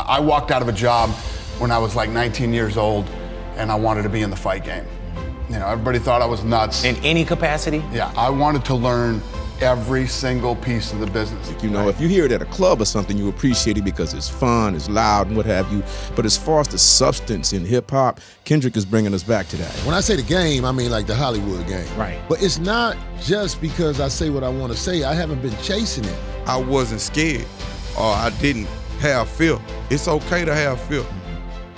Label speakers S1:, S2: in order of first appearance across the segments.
S1: I walked out of a job when I was like 19 years old, and I wanted to be in the fight game. You know, everybody thought I was nuts.
S2: In any capacity?
S1: Yeah, I wanted to learn every single piece of the business.
S3: You know, if you hear it at a club or something, you appreciate it because it's fun, it's loud, and what have you. But as far as the substance in hip-hop, Kendrick is bringing us back to that.
S4: When I say the game, I mean like the Hollywood game.
S2: Right.
S4: But it's not just because I say what I want to say. I haven't been chasing it.
S5: I wasn't scared, or I didn't have fear. It's okay to have fear,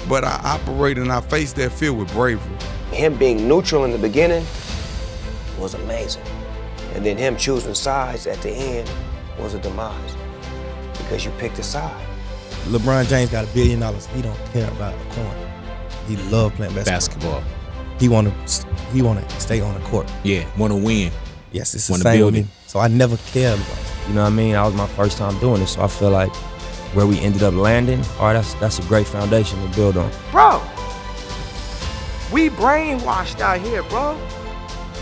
S5: but I operated and I faced that fear with bravery.
S6: Him being neutral in the beginning was amazing. And then him choosing sides at the end was a demise because you picked a side.
S7: LeBron James got $1 billion. He don't care about a coin. He love playing basketball. He want to stay on the court.
S2: Yeah, want to win.
S7: Yes, it's the same with me. So I never cared about it.
S8: You know what I mean? That was my first time doing this, so I feel like where we ended up landing, all right, that's a great foundation to build on.
S6: Bro, we brainwashed out here, bro.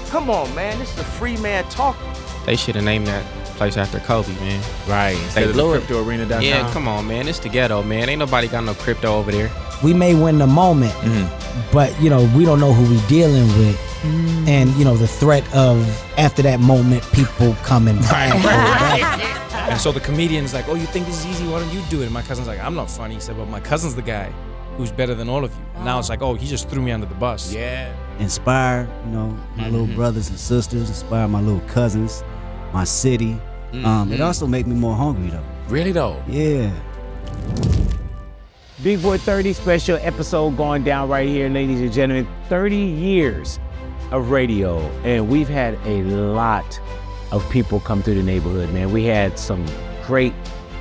S6: Come on, man, this is a free man talking.
S9: They should have named that place after Kobe, man.
S2: Right, instead of the crypto arena downtown.
S9: Yeah, come on, man, it's the ghetto, man. Ain't nobody got no crypto over there.
S10: We may win the moment, but, you know, we don't know who we dealing with. And, you know, the threat of, after that moment, people come and
S8: And so the comedian's like, oh, you think this is easy? Why don't you do it? And my cousin's like, I'm not funny. He said, but my cousin's the guy who's better than all of you. And now it's like, oh, he just threw me under the bus.
S2: Yeah.
S11: Inspire, you know, my little brothers and sisters, inspire my little cousins, my city. It also make me more hungry, though.
S2: Really, though?
S11: Yeah.
S12: Big Boy 30 special episode going down right here, ladies and gentlemen. 30 years of radio, and we've had a lot of people come through the neighborhood, man. We had some great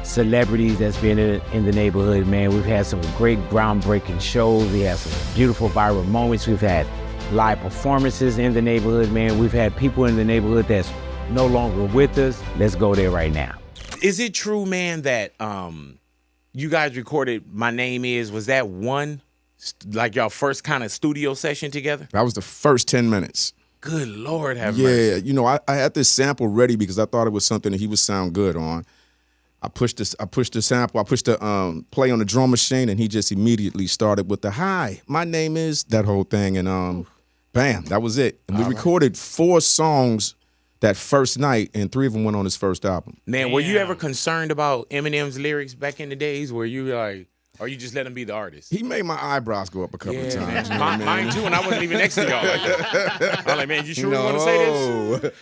S12: celebrities that's been in the neighborhood, man. We've had some great groundbreaking shows. We had some beautiful viral moments. We've had live performances in the neighborhood, man. We've had people in the neighborhood that's no longer with us. Let's go there right now.
S2: Is it true, man, that you guys recorded My Name Is, was that one, like y'all first kind of studio session together?
S3: That was the first 10 mintes.
S2: Good Lord have mercy.
S3: Yeah, you know, I had this sample ready because I thought it was something that he would sound good on. I pushed the sample, I pushed the play on the drum machine, and he just immediately started with the hi, my name is, that whole thing, and bam, that was it. And we recorded 4 songs that first night, and 3 of them went on his first album.
S2: Man, were you ever concerned about Eminem's lyrics back in the days? Where you like, or you just let him be the artist?
S3: He made my eyebrows go up a couple of times. You know what I mean?
S2: Mine too, and I wasn't even next to y'all. I'm like, man, you sure you want to say this?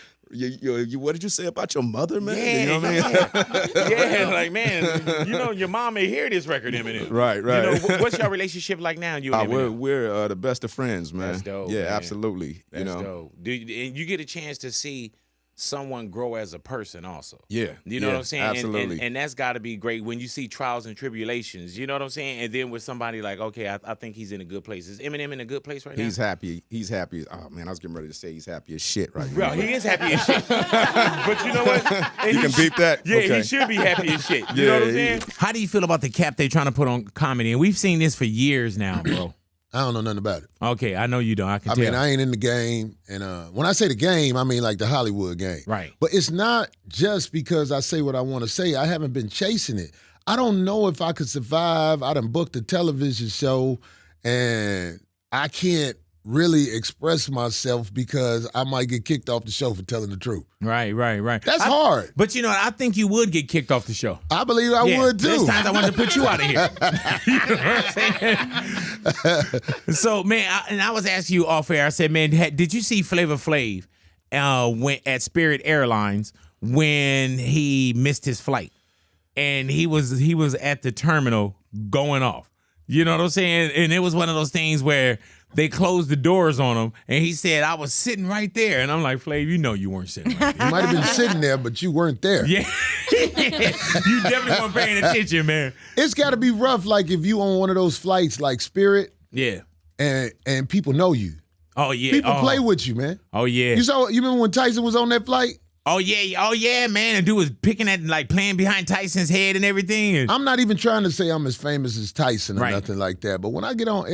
S3: What did you say about your mother, man?
S2: Yeah,
S3: you know what I mean?
S2: Yeah, like, man, you know, your mom may hear this record, Eminem.
S3: Right.
S2: You know, what's your relationship like now, you and Eminem?
S3: We're the best of friends, man.
S2: That's dope,
S3: yeah,
S2: man.
S3: absolutely.
S2: That's dope. And you get a chance to see someone grow as a person also.
S3: Yeah.
S2: You know what I'm saying?
S3: Absolutely.
S2: And that's got to be great when you see trials and tribulations. You know what I'm saying? And then with somebody like, okay, I think he's in a good place. Is Eminem in a good place right now?
S3: He's happy. He's happy. Oh, man, I was getting ready to say he's happy as shit right now.
S2: Bro, he is happy as shit. But you know what? And
S3: You can beat that?
S2: Yeah,
S3: Okay.
S2: he should be happy as shit. You know what I'm saying? How do you feel about the cap they trying to put on comedy? And we've seen this for years now, bro.
S4: I don't know nothing about it.
S2: Okay, I know you don't. I can
S4: I
S2: tell.
S4: mean, I ain't in the game. And when I say the game, I mean like the Hollywood game.
S2: Right.
S4: But it's not just because I say what I want to say. I haven't been chasing it. I don't know if I could survive. I done booked a television show, and I can't really express myself because I might get kicked off the show for telling the truth.
S2: Right.
S4: That's hard.
S2: But you know, I think you would get kicked off the show.
S4: I believe I would too.
S2: There's times I wanted to put you out of here. You know what I'm saying? So, man, I was asking you off air. I said, man, did you see Flavor Flav when at Spirit Airlines when he missed his flight and he was at the terminal going off? You know what I'm saying? And it was one of those things where they closed the doors on him, and he said, I was sitting right there. And I'm like, Flav, you know you weren't sitting right there.
S4: You might have been sitting there, but you weren't there.
S2: Yeah. You definitely weren't paying attention, man.
S4: It's got to be rough, like if you on one of those flights like Spirit.
S2: Yeah.
S4: And people know you.
S2: Oh, yeah.
S4: People play with you, man.
S2: Oh, yeah.
S4: You remember when Tyson was on that flight?
S2: Oh, yeah, man. And dude was picking at, like, playing behind Tyson's head and everything. And
S4: I'm not even trying to say I'm as famous as Tyson or nothing like that. But when I get on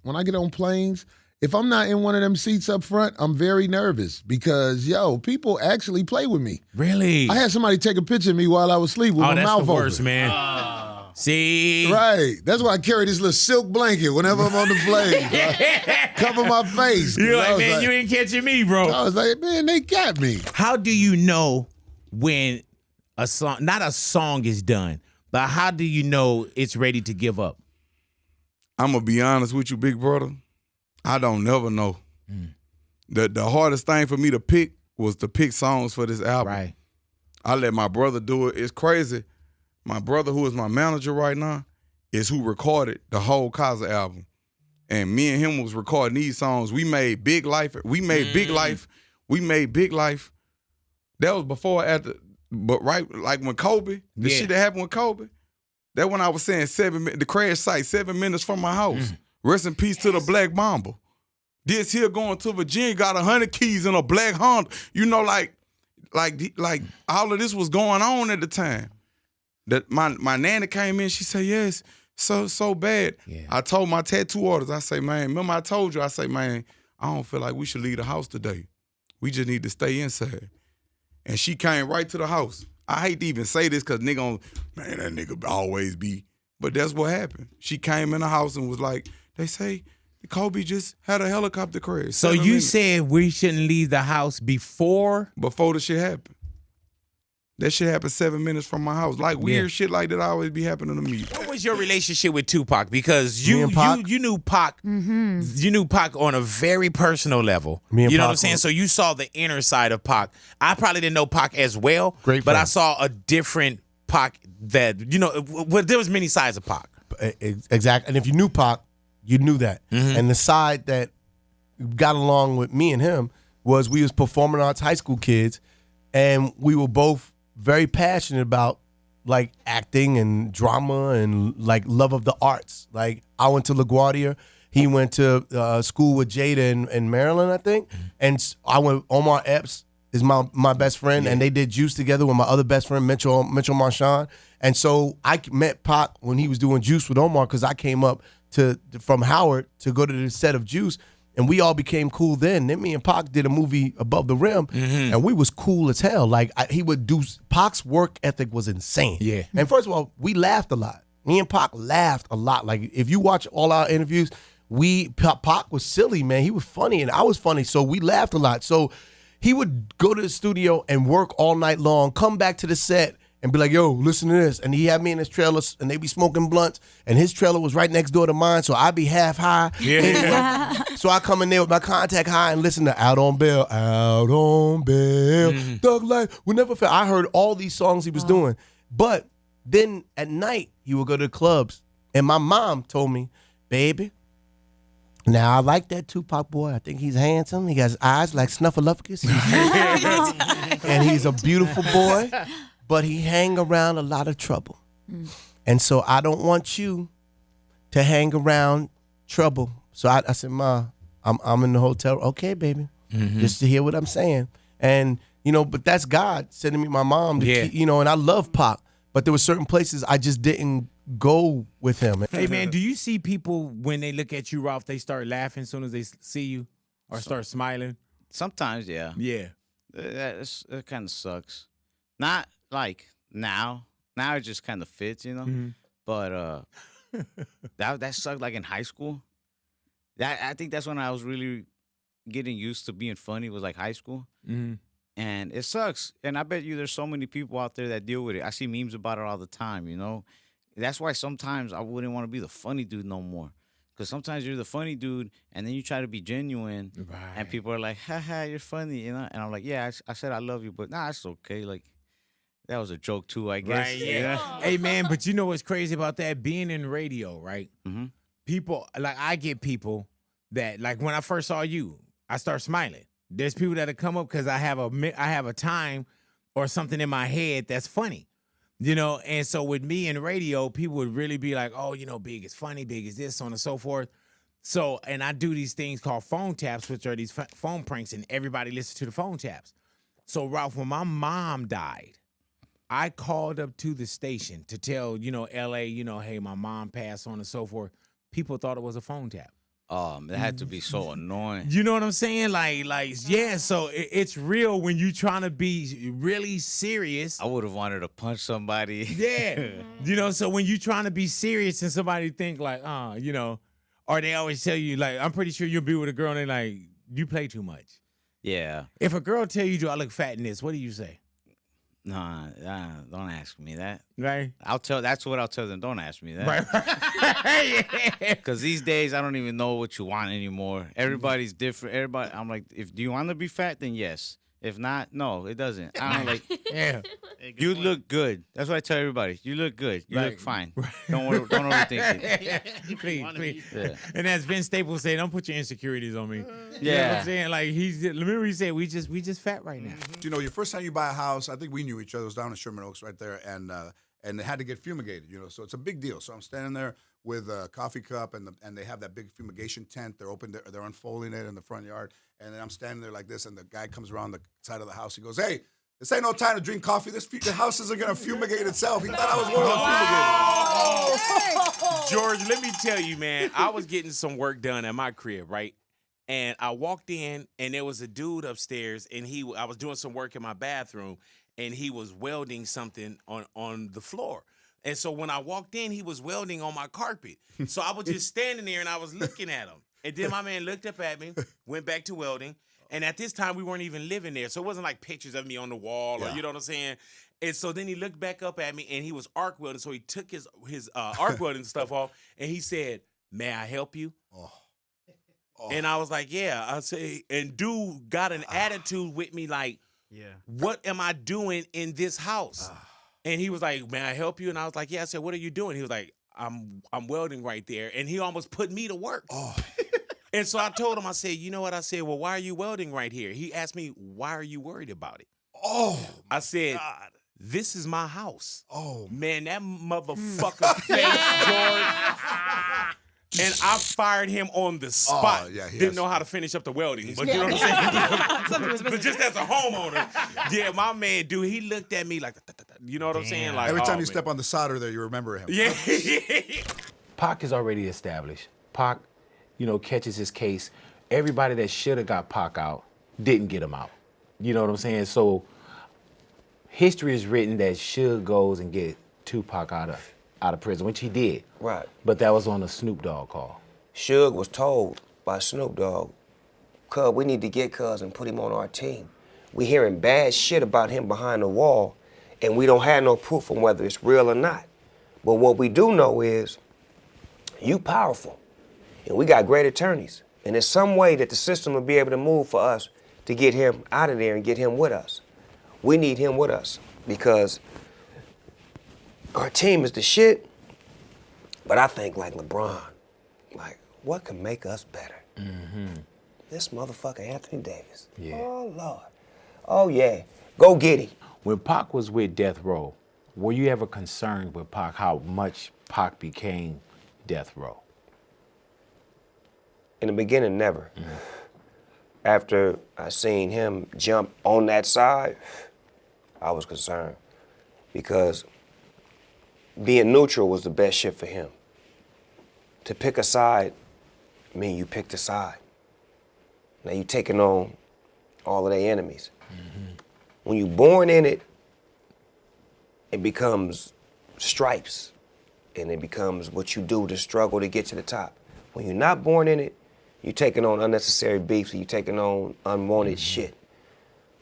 S4: when I get on planes, if I'm not in one of them seats up front, I'm very nervous because, people actually play with me.
S2: Really?
S4: I had somebody take a picture of me while I was asleep with my mouth open.
S2: Oh, that's the worst, man. See?
S4: Right. That's why I carry this little silk blanket whenever I'm on the plane. Cover my face.
S2: You're like,
S4: I was
S2: man, you ain't catching me, bro.
S4: I was like, man, they got me.
S2: How do you know when a song, not a song is done, but how do you know it's ready to give up?
S5: I'm going to be honest with you, big brother. I don't never know. The hardest thing for me to pick was to pick songs for this album.
S2: Right.
S5: I let my brother do it. It's crazy. My brother, who is my manager right now, is who recorded the whole Kaza album. And me and him was recording these songs. We made Big Life. We made Big Life. We made Big Life. That was before, but right, like when Kobe, the shit that happened with Kobe, that when I was saying the crash site, 7 minutes from my house. Rest in peace to the Black Mamba. This here going to Virginia, got 100 keys in a black Honda. You know, like all of this was going on at the time. That my nanny came in, she said, yes, so bad. Yeah. I told my tattoo artist, I say, man, remember I told you, I say, man, I don't feel like we should leave the house today. We just need to stay inside. And she came right to the house. I hate to even say this because man, that nigga always be. But that's what happened. She came in the house and was like, they say Kobe just had a helicopter crash.
S2: So you said we shouldn't leave the house before
S5: the shit happened. That shit happened 7 minutes from my house. Like weird shit like that always be happening to me.
S2: What was your relationship with Tupac? Because you knew Pac, you knew Pac on a very personal level. You know what I'm saying? So you saw the inner side of Pac. I probably didn't know Pac as well, but I saw a different Pac that, there was many sides of Pac.
S13: Exactly. And if you knew Pac, you knew that. And the side that got along with me and him was we was performing arts high school kids, and we were both very passionate about like acting and drama and like love of the arts. Like I went to LaGuardia. He went to school with Jada in Maryland, I think. And I went, Omar Epps is my best friend, and they did Juice together with my other best friend, Mitchell Marchand. And so I met Pac when he was doing Juice with Omar because I came up from Howard to go to the set of Juice. And we all became cool then. Then me and Pac did a movie Above the Rim, and we was cool as hell. Like he would do. Pac's work ethic was insane. Yeah. And first of all, we laughed a lot. Me and Pac laughed a lot. Like if you watch all our interviews, Pac was silly, man. He was funny, and I was funny, so we laughed a lot. So he would go to the studio and work all night long, come back to the set, and be like, yo, listen to this. And he had me in his trailer, and they be smoking blunts, and his trailer was right next door to mine, so I'd be half high. Yeah. So I come in there with my contact high and listen to Out on Bail, Thug Life, Will Never Fail. I heard all these songs he was doing. But then at night, he would go to the clubs, and my mom told me, baby, now I like that Tupac boy. I think he's handsome. He got his eyes like Snuffleupagus. And he's a beautiful boy. But he hang around a lot of trouble. And so I don't want you to hang around trouble. So I said, Ma, I'm in the hotel. Okay, baby. Just to hear what I'm saying. And, but that's God sending me my mom to keep, and I love Pac. But there were certain places I just didn't go with him.
S2: Hey, man, do you see people, when they look at you, Ralph, they start laughing as soon as they see you or start smiling?
S14: Sometimes, yeah.
S2: Yeah.
S14: It kind of sucks. Not like now it just kind of fits, but that sucked like in high school. I think that's when I was really getting used to being funny, was like high school. And it sucks, and I bet you there's so many people out there that deal with it. I see memes about it all the time. That's why sometimes I wouldn't want to be the funny dude no more, because sometimes you're the funny dude and then you try to be genuine, and people are like, haha, you're funny, and I'm like, yeah, I said I love you, but nah, it's okay, like that was a joke too, I guess.
S2: Right, yeah. Hey, man, but you know what's crazy about that? Being in radio, right? People, like I get people that, like when I first saw you, I start smiling. There's people that'll come up because I have a time or something in my head that's funny, And so with me in radio, people would really be like, oh, Big is funny, Big is this, so on and so forth. So, and I do these things called phone taps, which are these phone pranks, and everybody listens to the phone taps. So, Ralph, when my mom died, I called up to the station to tell, LA, hey, my mom passed, on and so forth. People thought it was a phone tap.
S14: It had to be so annoying.
S2: You know what I'm saying? Like, yeah. So it's real when you trying to be really serious.
S14: I would have wanted to punch somebody.
S2: Yeah. You know, so when you trying to be serious and somebody think like, you know, or they always tell you like, I'm pretty sure you'll be with a girl and they like, you play too much.
S14: Yeah.
S2: If a girl tell you, do I look fat in this? What do you say?
S14: Nah, don't ask me that.
S2: Right.
S14: That's what I'll tell them. Don't ask me that.
S2: Right.
S14: Because these days I don't even know what you want anymore. Everybody's different. I'm like, do you want to be fat? Then yes. If not, no, it doesn't. I don't like.
S2: Yeah.
S14: You look good. That's what I tell everybody. You look good. You look fine. Don't overthink it.
S2: Please.
S14: Yeah.
S2: And as Vince Staples said, don't put your insecurities on me. You know what
S14: Yeah.
S2: I'm saying? Like remember he said we just fat right now.
S15: You know, your first time you buy a house, I think we knew each other. It was down in Sherman Oaks right there, and it had to get fumigated. You know, so it's a big deal. So I'm standing there with a coffee cup, and they have that big fumigation tent. They're open. They're unfolding it in the front yard, and then I'm standing there like this, and the guy comes around the side of the house. He goes, "Hey, this ain't no time to drink coffee. The house isn't gonna fumigate itself." He thought I was one of the fumigators.
S2: George, let me tell you, man, I was getting some work done at my crib, right? And I walked in, and there was a dude upstairs, and I was doing some work in my bathroom, and he was welding something on the floor. And so when I walked in, he was welding on my carpet. So I was just standing there, and I was looking at him. And then my man looked up at me, went back to welding. And at this time, we weren't even living there. So it wasn't like pictures of me on the wall or, you know what I'm saying? And so then he looked back up at me, and he was arc welding. So he took his arc welding stuff off, and he said, "May I help you?" And I was like, "Yeah." I say, and dude got an attitude with me like, "What am I doing in this house?" And he was like, "May I help you?" And I was like, "Yeah." I said, "What are you doing?" He was like, I'm welding right there." And he almost put me to work. And so I told him, I said, "You know what?" I said, "Well, why are you welding right here?" He asked me, "Why are you worried about it?" I said, God. This is my house. Man, that motherfucker face, George. And I fired him on the spot. Didn't know how to finish up the welding. But you know what I'm saying? But just as a homeowner, my man, dude, he looked at me like, you know what I'm saying? Like,
S15: every time you step on the solder there, you remember him.
S2: Yeah.
S12: Pac is already established. Pac, catches his case. Everybody that should have got Pac out didn't get him out. You know what I'm saying? So history is written that Suge goes and get Tupac out of prison, which he did.
S6: Right.
S12: But that was on a Snoop Dogg call.
S6: Suge was told by Snoop Dogg, "Cuz, we need to get Cuz and put him on our team. We hearing bad shit about him behind the wall, and we don't have no proof on whether it's real or not. But what we do know is you powerful, and we got great attorneys. And there's some way that the system will be able to move for us to get him out of there and get him with us. We need him with us because our team is the shit, but I think like LeBron, like what can make us better? This motherfucker Anthony Davis.
S12: Yeah.
S6: Oh, Lord. Oh, yeah. Go get him."
S12: When Pac was with Death Row, were you ever concerned with Pac, how much Pac became Death Row?
S6: In the beginning, never. After I seen him jump on that side, I was concerned because being neutral was the best shit for him. To pick a side, you picked a side. Now you taking on all of their enemies. When you born in it, it becomes stripes, and it becomes what you do to struggle to get to the top. When you're not born in it, you're taking on unnecessary beefs, and you're taking on unwanted shit.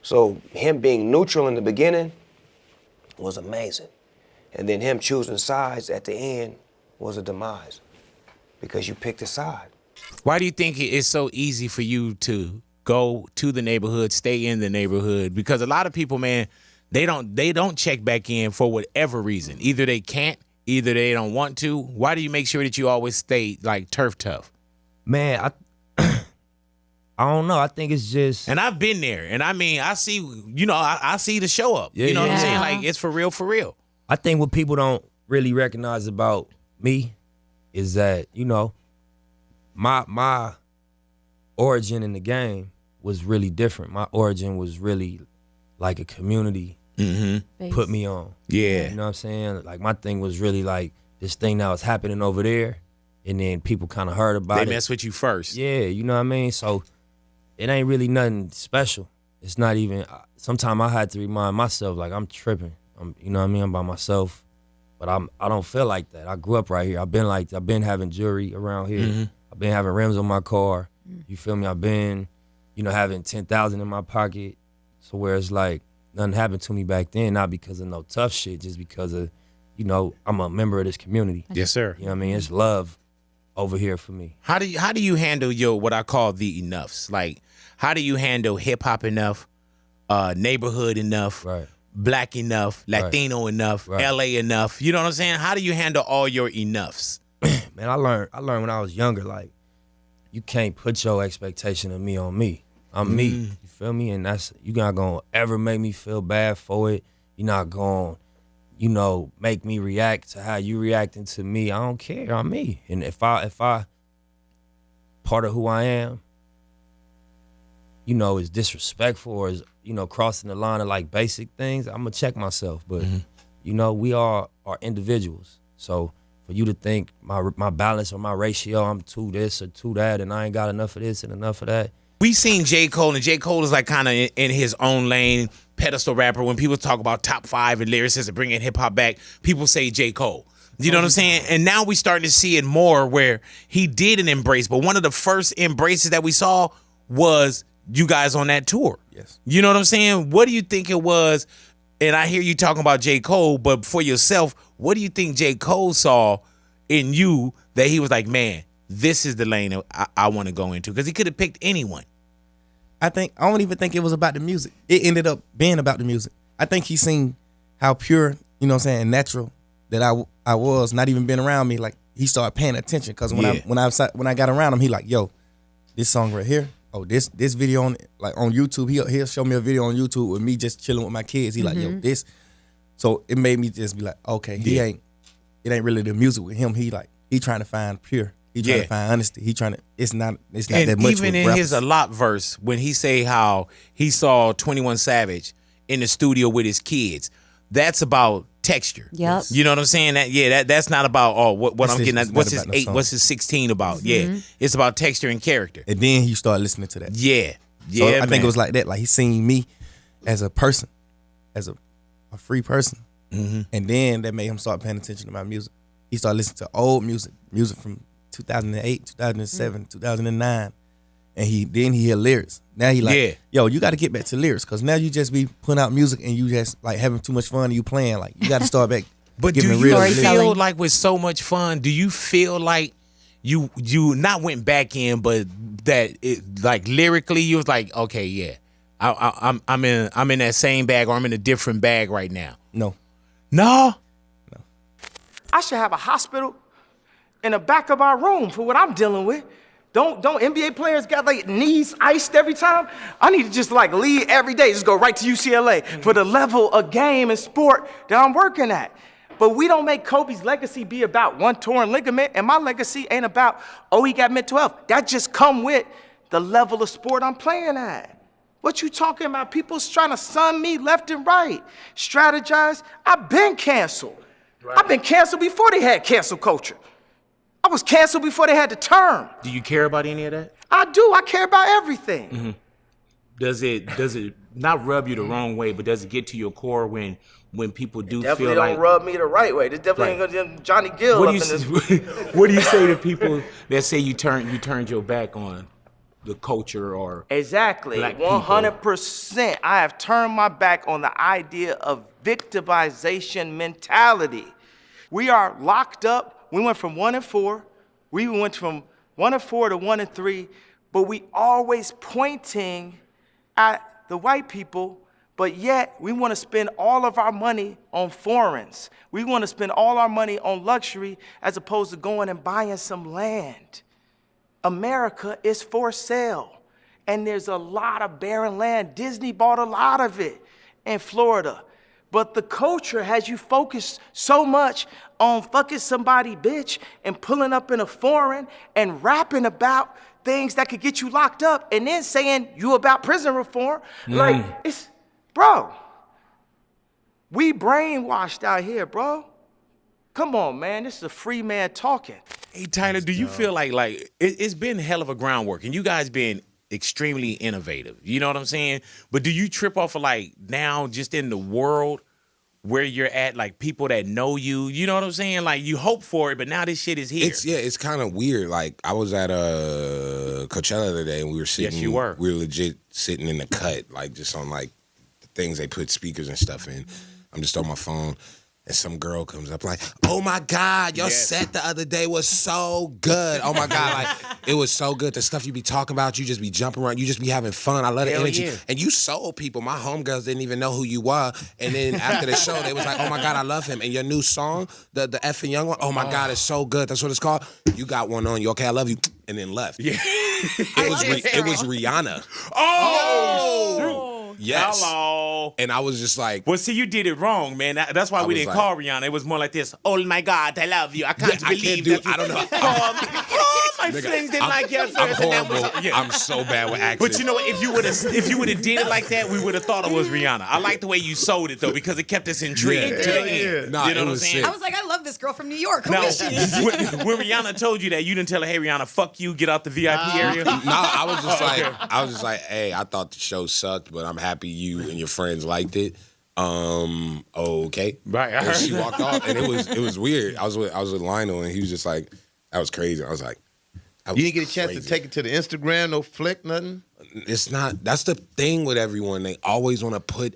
S6: So him being neutral in the beginning was amazing. And then him choosing sides at the end was a demise because you picked a side.
S2: Why do you think it's so easy for you to go to the neighborhood, stay in the neighborhood? Because a lot of people, man, they don't check back in for whatever reason. Either they can't, either they don't want to. Why do you make sure that you always stay like turf tough?
S16: Man, I don't know. I think it's just,
S2: and I've been there, and I mean, I see, I see the show up.
S16: Yeah,
S2: you know what I'm
S16: yeah.
S2: saying? Like it's for real, for real.
S16: I think what people don't really recognize about me is that, my origin in the game was really different. My origin was really like a community put me on.
S2: Yeah.
S16: You know what I'm saying? Like my thing was really like this thing that was happening over there. and then people kind of heard about it.
S2: They mess with you first.
S16: Yeah, you know what I mean? So it ain't really nothing special. It's not even, sometimes I had to remind myself, like, I'm tripping. You know what I mean? I'm by myself. But I don't feel like that. I grew up right here. I've been having jewelry around here.
S2: Mm-hmm.
S16: I've been having rims on my car. You feel me? I've been, having 10,000 in my pocket. So where it's like, nothing happened to me back then, not because of no tough shit, just because of, I'm a member of this community.
S2: Yes, sir.
S16: You know what I mean? It's love over here for me.
S2: How do you handle what I call the enoughs? Like, how do you handle hip hop enough, neighborhood enough,
S16: right,
S2: black enough, Latino enough,
S16: right,
S2: LA enough? You know what I'm saying? How do you handle all your enoughs?
S16: Man, I learned when I was younger, like, you can't put your expectation of me on me. I'm me. You feel me? And you're not gonna ever make me feel bad for it. You're not gonna, make me react to how you reacting to me. I don't care. I'm me. And if I part of who I am, is disrespectful or is, crossing the line of like basic things, I'm gonna check myself. But we all are individuals. So for you to think my balance or my ratio, I'm to this or to that, and I ain't got enough of this and enough of that.
S2: We seen J. Cole, and J. Cole is like kind of in his own lane, pedestal rapper. When people talk about top 5 and lyricists and bringing hip hop back, people say J. Cole. You know what I'm saying? And now we starting to see it more where he did an embrace, but one of the first embraces that we saw was you guys on that tour.
S13: Yes.
S2: You know what I'm saying? What do you think it was? And I hear you talking about J. Cole, but for yourself, what do you think J. Cole saw in you that he was like, man, this is the lane that I want to go into? Because he could have picked anyone.
S17: I don't even think it was about the music. It ended up being about the music. I think he seen how pure, and natural that I was, not even being around me. Like, he started paying attention because when I got around him, he like, yo, this song right here. Oh, this video on YouTube. He'll show me a video on YouTube with me just chilling with my kids. He like, yo, this. So it made me just be like, okay, it ain't really the music with him. He trying to find pure. He trying to find honesty. It's not
S2: And
S17: that much.
S2: Even in his A Lot verse, when he say how he saw 21 Savage in the studio with his kids, that's about texture.
S18: Yep.
S2: You know what I'm saying? That's not about what I'm getting at. What's his 8?
S17: song.
S2: What's his 16 about? Yeah, it's about texture and character.
S17: And then he started listening to that.
S2: Yeah,
S17: So I think it was like that. Like, he seen me as a person, as a free person, and then that made him start paying attention to my music. He started listening to old music from 2008, 2007, 2009, and he hear lyrics. Now he like, yo, you got to get back to lyrics, because now you just be putting out music and you just like having too much fun and you playing. Like, you got to start back.
S2: But do you feel like with so much fun, do you feel like you not went back in, but that it, like lyrically you was like, okay, yeah, I'm in that same bag, or I'm in a different bag right now?
S17: No.
S19: I should have a hospital in the back of our room for what I'm dealing with. Don't NBA players got like knees iced every time? I need to just like leave every day, just go right to UCLA for the level of game and sport that I'm working at. But we don't make Kobe's legacy be about one torn ligament, and my legacy ain't about, oh, he got mental health. That just come with the level of sport I'm playing at. What you talking about? People's trying to sun me left and right. Strategize. I've been canceled. Right. I've been canceled before they had cancel culture. I was canceled before they had the term.
S2: Do you care about any of that?
S19: I do. I care about everything.
S2: Mm-hmm. Does it not rub you the wrong way, but does it get to your core when people do
S19: definitely
S2: feel like...
S19: don't rub me the right way. This definitely ain't gonna get Johnny Gill
S2: what
S19: up
S2: do
S19: in
S2: you,
S19: this.
S2: What do you say to people that say you turned your back on the culture or
S19: Exactly.
S2: black people?
S19: 100%. I have turned my back on the idea of victimization mentality. We are locked up. We went from 1 and 4. We went from 1 and 4 to 1 and 3. But we always pointing at the white people. But yet, we want to spend all of our money on foreigns. We want to spend all our money on luxury as opposed to going and buying some land. America is for sale. And there's a lot of barren land. Disney bought a lot of it in Florida. But the culture has you focused so much on fucking somebody, bitch, and pulling up in a foreign and rapping about things that could get you locked up and then saying you about prison reform. Like, bro, we brainwashed out here, bro. Come on, man. This is a free man talking.
S2: Hey, Tyler, do you feel like it's been hell of a groundwork, and you guys been extremely innovative. You know what I'm saying? But do you trip off of like now just in the world where you're at, like people that know you? You know what I'm saying? Like you hope for it, but now this shit is here.
S18: It's kind of weird. Like I was at Coachella the other day, and we were sitting.
S2: Yes, you were.
S18: We were legit sitting in the cut, like just on like the things they put speakers and stuff in. I'm just on my phone. And some girl comes up like, oh my God, your set the other day was so good. Oh my God, like it was so good. The stuff you be talking about, you just be jumping around, you just be having fun. I love the energy.
S2: Yeah.
S18: And you sold people. My homegirls didn't even know who you were. And then after the show, they was like, oh my God, I love him. And your new song, the effing young one, oh my God, it's so good. That's what it's called. You got one on you. Okay, I love you. And then left. Yeah. It was Rihanna.
S2: Oh!
S18: Yes.
S2: Hello.
S18: And I was just like,
S2: well, see, you did it wrong, man. That's why we didn't call Rihanna. It was more like this. Oh my God, I love you. I can't believe that.
S18: I don't know.
S2: My friends didn't like you at
S18: I'm
S2: first.
S18: horrible. I'm so bad with accents.
S2: But you know what? If you would have did it like that, we would have thought it was Rihanna. I like the way you sold it though, because it kept us intrigued to the end.
S18: Nah,
S2: you know what I'm saying?
S20: I was like, I love this girl from New York. Who
S2: Now,
S20: is she?
S2: when Rihanna told you that, you didn't tell her, "Hey, Rihanna, fuck you, get out the VIP area."
S18: No, I was just like, hey, I thought the show sucked, but I'm happy you and your friends liked it. Okay.
S2: Right.
S18: And she walked off, and it was weird. I was with Lionel, and he was just like, that was crazy. I was like,
S21: you didn't get a chance to take it to the Instagram, no flick, nothing?
S18: It's not. That's the thing with everyone. They always want to put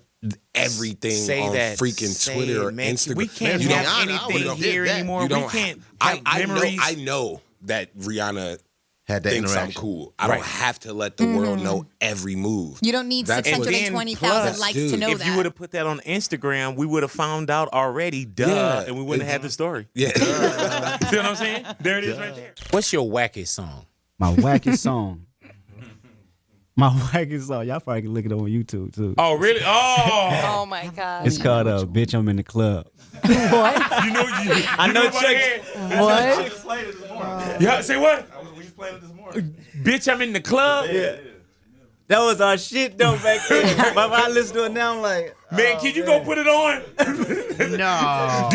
S18: everything on freaking Twitter or Instagram.
S2: We can't have anything here anymore. We can't have memories.
S18: I know that Rihanna
S21: had that
S18: thinks I'm
S21: interaction.
S18: cool. I don't have to let the world know every move.
S20: You don't need
S18: That's what-
S20: 620,000 likes to know
S2: if
S20: that.
S2: you would have put that on Instagram, we would have found out already, and we wouldn't have had the story.
S18: Yeah.
S2: See what I'm saying? There it is right there. What's your wackest song?
S11: My wackest song. My wackest song. Y'all probably can look it up on YouTube too.
S2: Oh, really? Oh.
S20: Oh my God.
S11: It's called Bitch, I'm in the Club.
S20: What?
S2: You know
S11: I know
S2: Chick.
S20: What?
S2: Yeah, say what? Bitch, I'm in the club.
S11: Yeah. That was our shit though back then. But when I listen to it now, I'm like,
S2: man, can you go put it on?
S11: No.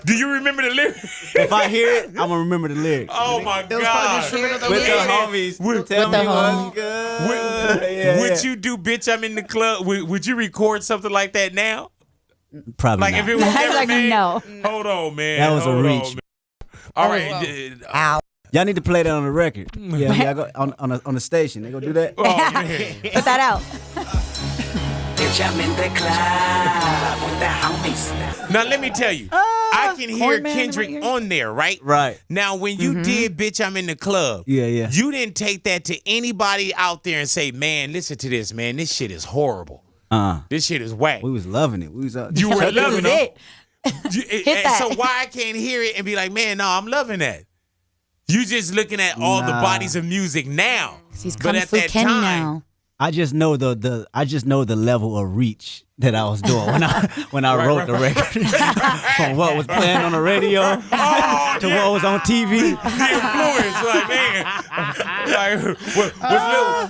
S2: Do you remember the lyrics?
S11: If I hear it, I'm gonna remember the lyrics.
S2: Oh my God.
S11: With the homies. Tell me what's good.
S2: Would you do Bitch, I'm in the club? Would you record something like that now?
S11: Probably
S2: Like
S11: not.
S2: if it was ever
S20: Like,
S2: made?
S20: no.
S2: Hold on, man.
S11: That was a
S2: Hold on,
S11: reach.
S2: man. All right.
S11: Ow. Y'all need to play that on the record. Yeah, y'all go on the station. They gonna do that.
S2: Oh, man.
S20: Put that out.
S22: Bitch, I'm in the club with the homies.
S2: Now let me tell you, I can hear
S20: Horn Man
S2: Kendrick
S20: right here.
S2: on there, right?
S11: Right.
S2: Now when you did Bitch, I'm in the club,
S11: Yeah.
S2: you didn't take that to anybody out there and say, man, listen to this, man. This shit is horrible. This shit is whack.
S11: We was loving it. We was
S2: You were loving it.
S20: Hit that.
S2: So why I can't hear it and be like, man, no, I'm loving that. You just looking at all the bodies of music now.
S20: He's
S2: But
S20: Kung
S2: at
S20: Fu
S2: that
S20: Kenny
S2: time,
S20: now.
S11: I just know the level of reach that I was doing when I wrote the record. From what was playing on the radio to what was on TV.
S2: The influence, like, man.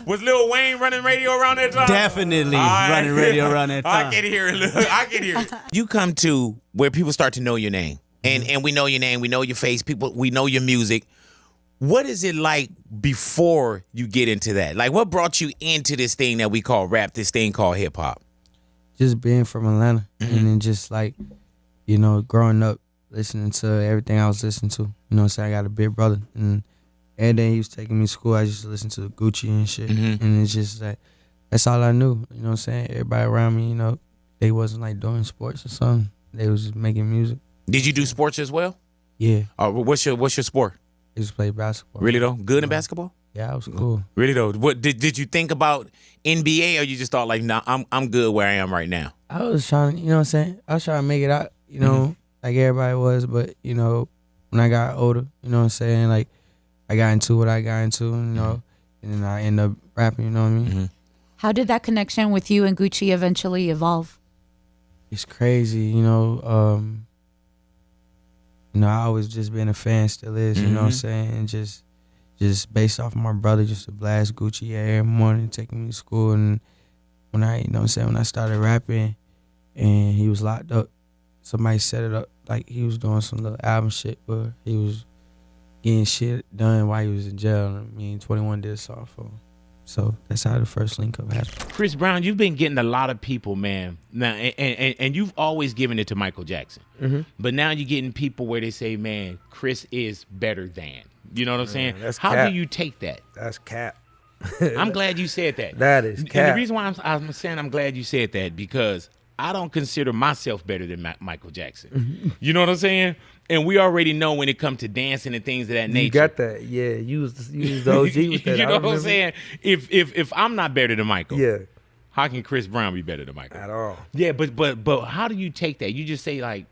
S2: Was Lil Wayne running radio around that time?
S11: Definitely running radio around that time.
S2: I can hear it. I can hear it. You come to where people start to know your name. And we know your name, we know your face, we know your music. What is it like before you get into that? Like, what brought you into this thing that we call rap, this thing called hip hop?
S8: Just being from Atlanta and then just like, growing up, listening to everything I was listening to. You know what I'm saying? I got a big brother and every day he was taking me to school, I used to listen to Gucci and shit. And it's just like, that's all I knew. You know what I'm saying? Everybody around me, they wasn't like doing sports or something. They was just making music.
S2: Did you do sports as well?
S8: Yeah.
S2: What's your sport?
S8: I just played basketball.
S2: Really though? Good in basketball?
S8: Yeah, I was cool.
S2: Really though? What did you think about NBA, or you just thought like, nah, I'm good where I am right now?
S8: I was trying, you know what I'm saying? I was trying to make it out, like everybody was, but when I got older, you know what I'm saying? Like I got into what I got into, and then I ended up rapping, you know what I mean?
S20: How did that connection with you and Gucci eventually evolve?
S8: It's crazy, I always just been a fan, still is, you know what I'm saying? And just based off of my brother, just to blast Gucci every morning, taking me to school. And when I, when I started rapping and he was locked up, somebody set it up, like he was doing some little album shit where he was getting shit done while he was in jail. And me and 21 did a song for him. So that's how the first link up happened.
S2: Chris Brown, you've been getting a lot of people, man. Now, and you've always given it to Michael Jackson.
S17: Mhm.
S2: But now you're getting people where they say, man, Chris is better than. You know what I'm saying?
S17: that's
S2: How
S17: cap.
S2: do you take that?
S17: That's cap.
S2: I'm glad you said that.
S17: That is
S2: And
S17: cap.
S2: the reason why I'm saying I'm glad you said that, because I don't consider myself better than Michael Jackson. You know what I'm saying? And we already know when it comes to dancing and things of that nature.
S17: You got that. Yeah, you was the OG with that.
S2: You
S17: I
S2: know what I'm
S17: remember.
S2: saying? If I'm not better than Michael,
S17: Yeah.
S2: how can Chris Brown be better than Michael?
S17: At all.
S2: Yeah, but how do you take that? You just say like,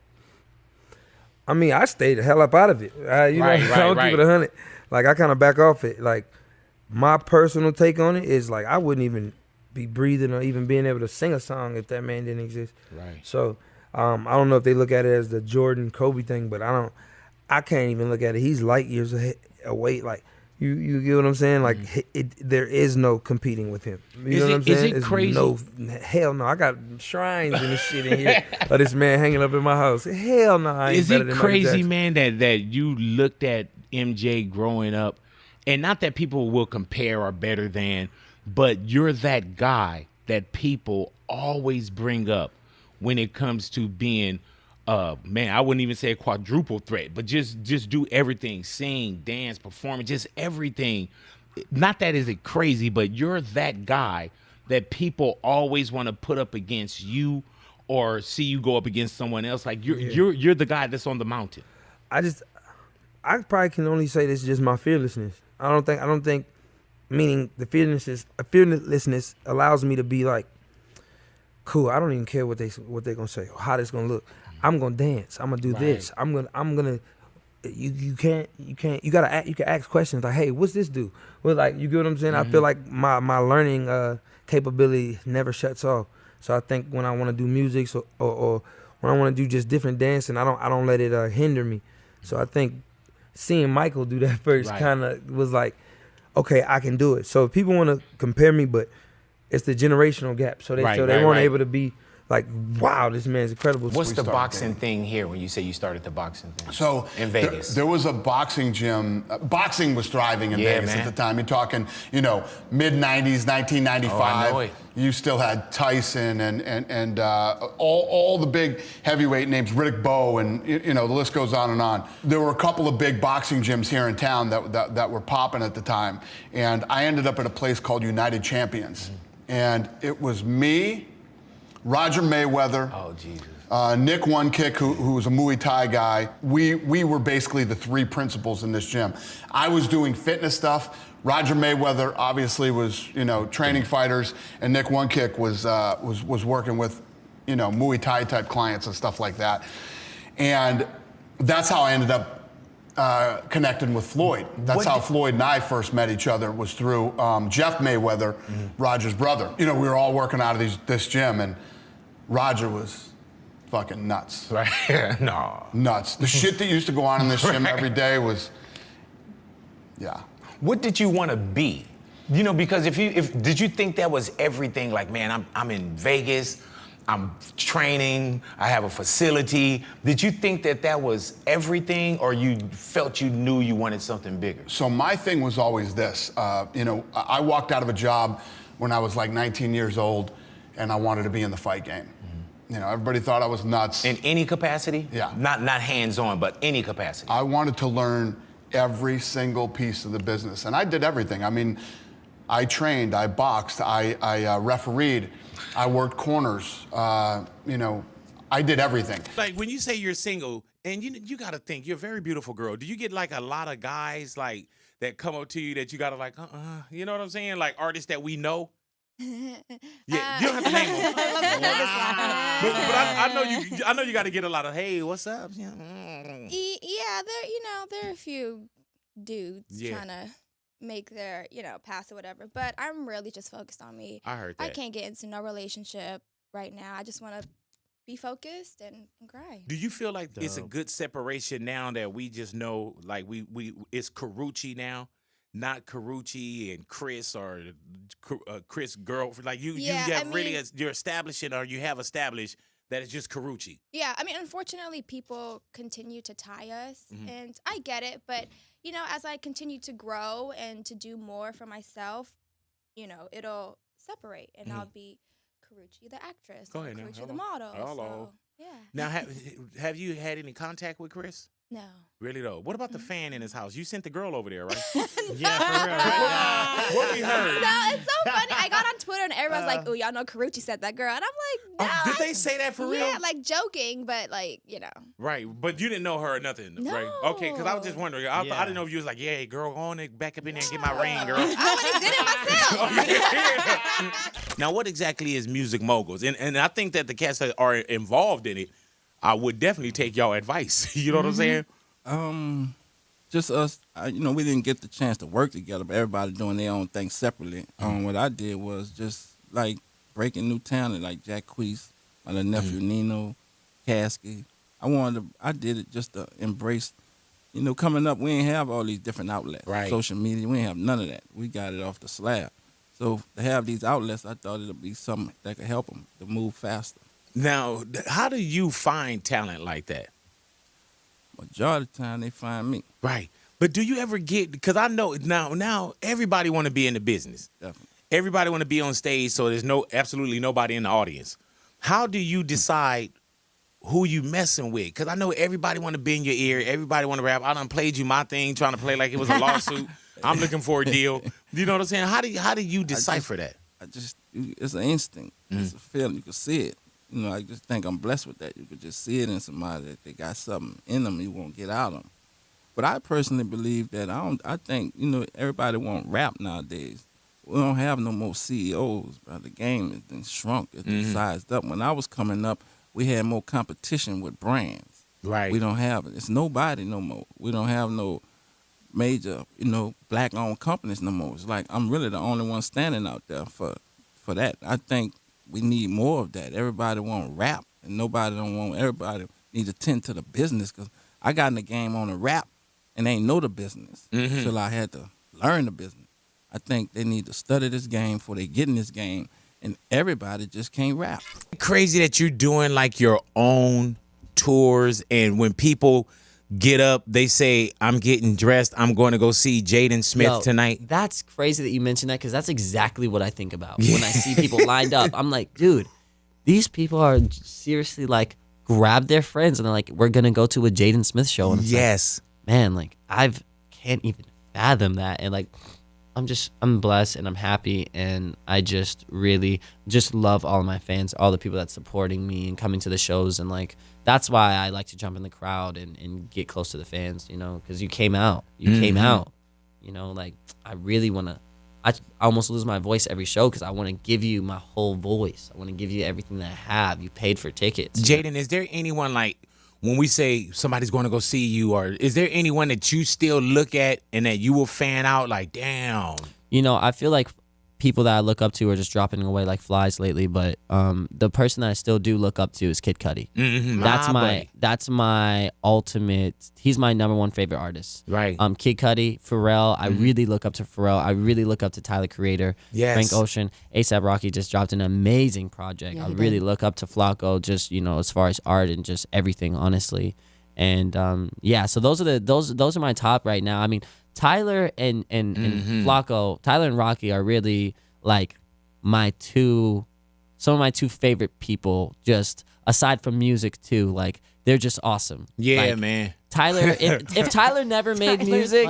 S17: I mean, I stayed the hell up out of it. You
S2: Right,
S17: know,
S2: right,
S17: I don't
S2: right.
S17: keep it 100. Like, I kind of back off it. Like, my personal take on it is like I wouldn't even be breathing or even being able to sing a song if that man didn't exist.
S2: Right.
S17: So, I don't know if they look at it as the Jordan Kobe thing, but I can't even look at it. He's light years away. Like, you get what I'm saying? Like, there is no competing with him. You know what I'm saying?
S2: Is it
S17: It's
S2: crazy?
S17: No, hell no. I got shrines and this shit in here of this man hanging up in my house. Hell no, I ain't
S2: is
S17: better
S2: it
S17: than Michael
S2: crazy,
S17: Jackson.
S2: man, that you looked at MJ growing up, and not that people will compare or better than, but you're that guy that people always bring up when it comes to being, man, I wouldn't even say a quadruple threat, but just do everything, sing, dance, perform, just everything. Not that is it crazy, but you're that guy that people always want to put up against you or see you go up against someone else. Like you're the guy that's on the mountain.
S17: I probably can only say this is just my fearlessness. I don't think, meaning the fearlessness allows me to be like, cool. I don't even care what they're gonna say or how this gonna look. I'm gonna dance. I'm gonna do this. I'm gonna. You can ask questions like, hey, what's this do? Well, like, you get what I'm saying? I feel like my learning capability never shuts off. So I think when I want to do music or when I want to do just different dancing, I don't let it hinder me. So I think seeing Michael do that first kind of was like, okay, I can do it. So if people want to compare me, but it's the generational gap. So they weren't able to be like, wow, this man's incredible.
S2: What's the boxing thing here when you say you started the boxing thing?
S15: So
S2: in Vegas.
S15: There was a boxing gym. Boxing was thriving in Vegas
S2: man.
S15: at the time. You're talking, mid-90s, 1995.
S2: Oh, I know it.
S15: You still had Tyson and all the big heavyweight names, Riddick Bowe, and the list goes on and on. There were a couple of big boxing gyms here in town that were popping at the time. And I ended up at a place called United Champions. And it was me, Roger Mayweather, Nick One Kick, who was a Muay Thai guy. We were basically the three principals in this gym. I was doing fitness stuff. Roger Mayweather obviously was, training fighters, and Nick One Kick was working with, Muay Thai type clients and stuff like that. And that's how I ended up connecting with Floyd. That's how Floyd and I first met each other, was through Jeff Mayweather, Roger's brother. We were all working out of this gym, and Roger was fucking nuts.
S2: Right? No.
S15: Nuts. The shit that used to go on in this gym every day was, yeah.
S2: What did you want to be? Because did you think that was everything? Like, man, I'm in Vegas, I'm training, I have a facility. Did you think that was everything, or you felt you knew you wanted something bigger?
S15: So my thing was always this. I walked out of a job when I was like 19 years old, and I wanted to be in the fight game. Everybody thought I was nuts.
S2: In any capacity?
S15: Yeah.
S2: Not hands-on, but any capacity.
S15: I wanted to learn every single piece of the business, and I did everything. I mean, I trained, I boxed, I refereed, I worked corners. I did everything.
S2: Like, when you say you're single, and you got to think, you're a very beautiful girl. Do you get like a lot of guys like that come up to you that you got to like, you know what I'm saying? Like artists that we know? Yeah, you don't have to name them. But I know you got to get a lot of, hey, what's up?
S1: Yeah, there are a few dudes trying to make their, pass or whatever. But I'm really just focused on me.
S2: I heard that.
S1: I can't get into no relationship right now. I just want to be focused and grind.
S2: Do you feel like it's a good separation now that we just know, like we it's Karuchee now? Not Karuchee and Chris or Chris' girlfriend. Like you're establishing, or you have established that it's just Karuchee?
S1: Yeah, I mean, unfortunately, people continue to tie us, and I get it. But, you know, as I continue to grow and to do more for myself, you know, it'll separate, and I'll be Karuchee the actress,
S2: Go ahead now.
S1: Karuchee
S2: Hello.
S1: the model.
S2: Hello.
S1: So, yeah.
S2: Now, have you had any contact with Chris?
S1: No.
S2: Really though? What about the fan in his house? You sent the girl over there, right?
S1: Yeah,
S2: for real. Right? What we heard?
S1: No, it's so funny. I got on Twitter and everyone's like, "Oh, y'all know Karuchee said that girl," and I'm like, "No."
S2: Did they say that for real?
S1: Yeah, like joking, but like, you know.
S2: Right, but you didn't know her or nothing, right? Okay, because I was just wondering. I didn't know if you was like, "Yeah, girl, go on and back up in there and get my ring, girl."
S1: I would have did it myself.
S2: Now, what exactly is Music Moguls? And I think that the cats that are involved in it, I would definitely take y'all advice. You know what I'm saying?
S7: Just us, you know, we didn't get the chance to work together, but everybody doing their own thing separately. What I did was just like breaking new talent, like Jack Queese, my little nephew Nino, Caskey. I did it just to embrace, you know, coming up, we ain't have all these different outlets.
S2: Right.
S7: Social media, we ain't have none of that. We got it off the slab. So to have these outlets, I thought it'd be something that could help them to move faster.
S2: Now, how do you find talent like that?
S7: Majority of the time, they find me.
S2: Right. But do you ever get, because I know now everybody want to be in the business.
S7: Definitely.
S2: Everybody want to be on stage, so there's absolutely nobody in the audience. How do you decide who you messing with? Because I know everybody want to be in your ear. Everybody want to rap. I done played you my thing, trying to play like it was a lawsuit. I'm looking for a deal. You know what I'm saying? How do you decipher that?
S7: It's an instinct. It's a feeling. You can see it. You know, I just think I'm blessed with that. You could just see it in somebody that they got something in them you won't get out of them. But I personally believe that I think, you know, everybody want rap nowadays. We don't have no more CEOs, bro. The game has been shrunk. It's been sized up. When I was coming up, we had more competition with brands.
S2: Right.
S7: We don't have it. It's nobody no more. We don't have no major, you know, black-owned companies no more. It's like I'm really the only one standing out there for that. I think we need more of that. Everybody want rap, and everybody need to tend to the business, because I got in the game on the rap and ain't know the business until I had to learn the business. I think they need to study this game before they get in this game, and everybody just can't rap.
S2: Crazy that you're doing like your own tours, and when people get up, they say, I'm getting dressed, I'm going to go see Jaden Smith tonight.
S9: That's crazy that you mentioned that, because that's exactly what I think about when I see people lined up. I'm like, dude, these people are seriously like, grab their friends and they're like, we're going to go to a Jaden Smith show. And it's
S2: yes.
S9: Like, man, like I can't even fathom that. And like, I'm blessed and I'm happy, and I just really just love all of my fans, all the people that's supporting me and coming to the shows, and like that's why I like to jump in the crowd and get close to the fans, you know, because you came out, you know, like I really want to. I almost lose my voice every show because I want to give you my whole voice. I want to give you everything that I have. You paid for tickets.
S2: Jaden, is there anyone like, when we say somebody's going to go see you, or is there anyone that you still look at and that you will fan out like, damn?
S9: You know, I feel like people that I look up to are just dropping away like flies lately, but the person that I still do look up to is Kid Cudi. That's my ultimate. He's my number one favorite artist.
S2: Right.
S9: Kid Cudi, Pharrell. I really look up to Pharrell. I really look up to Tyler Creator.
S2: Yes.
S9: Frank Ocean. A$AP Rocky just dropped an amazing project. I really look up to Flacco, just, you know, as far as art and just everything, honestly. And yeah, so those are my top right now. I mean, Tyler and Flacco, Tyler and Rocky are really like some of my two favorite people, just aside from music too. Like they're just awesome.
S2: Yeah,
S9: like,
S2: man.
S9: Tyler, if Tyler never made music,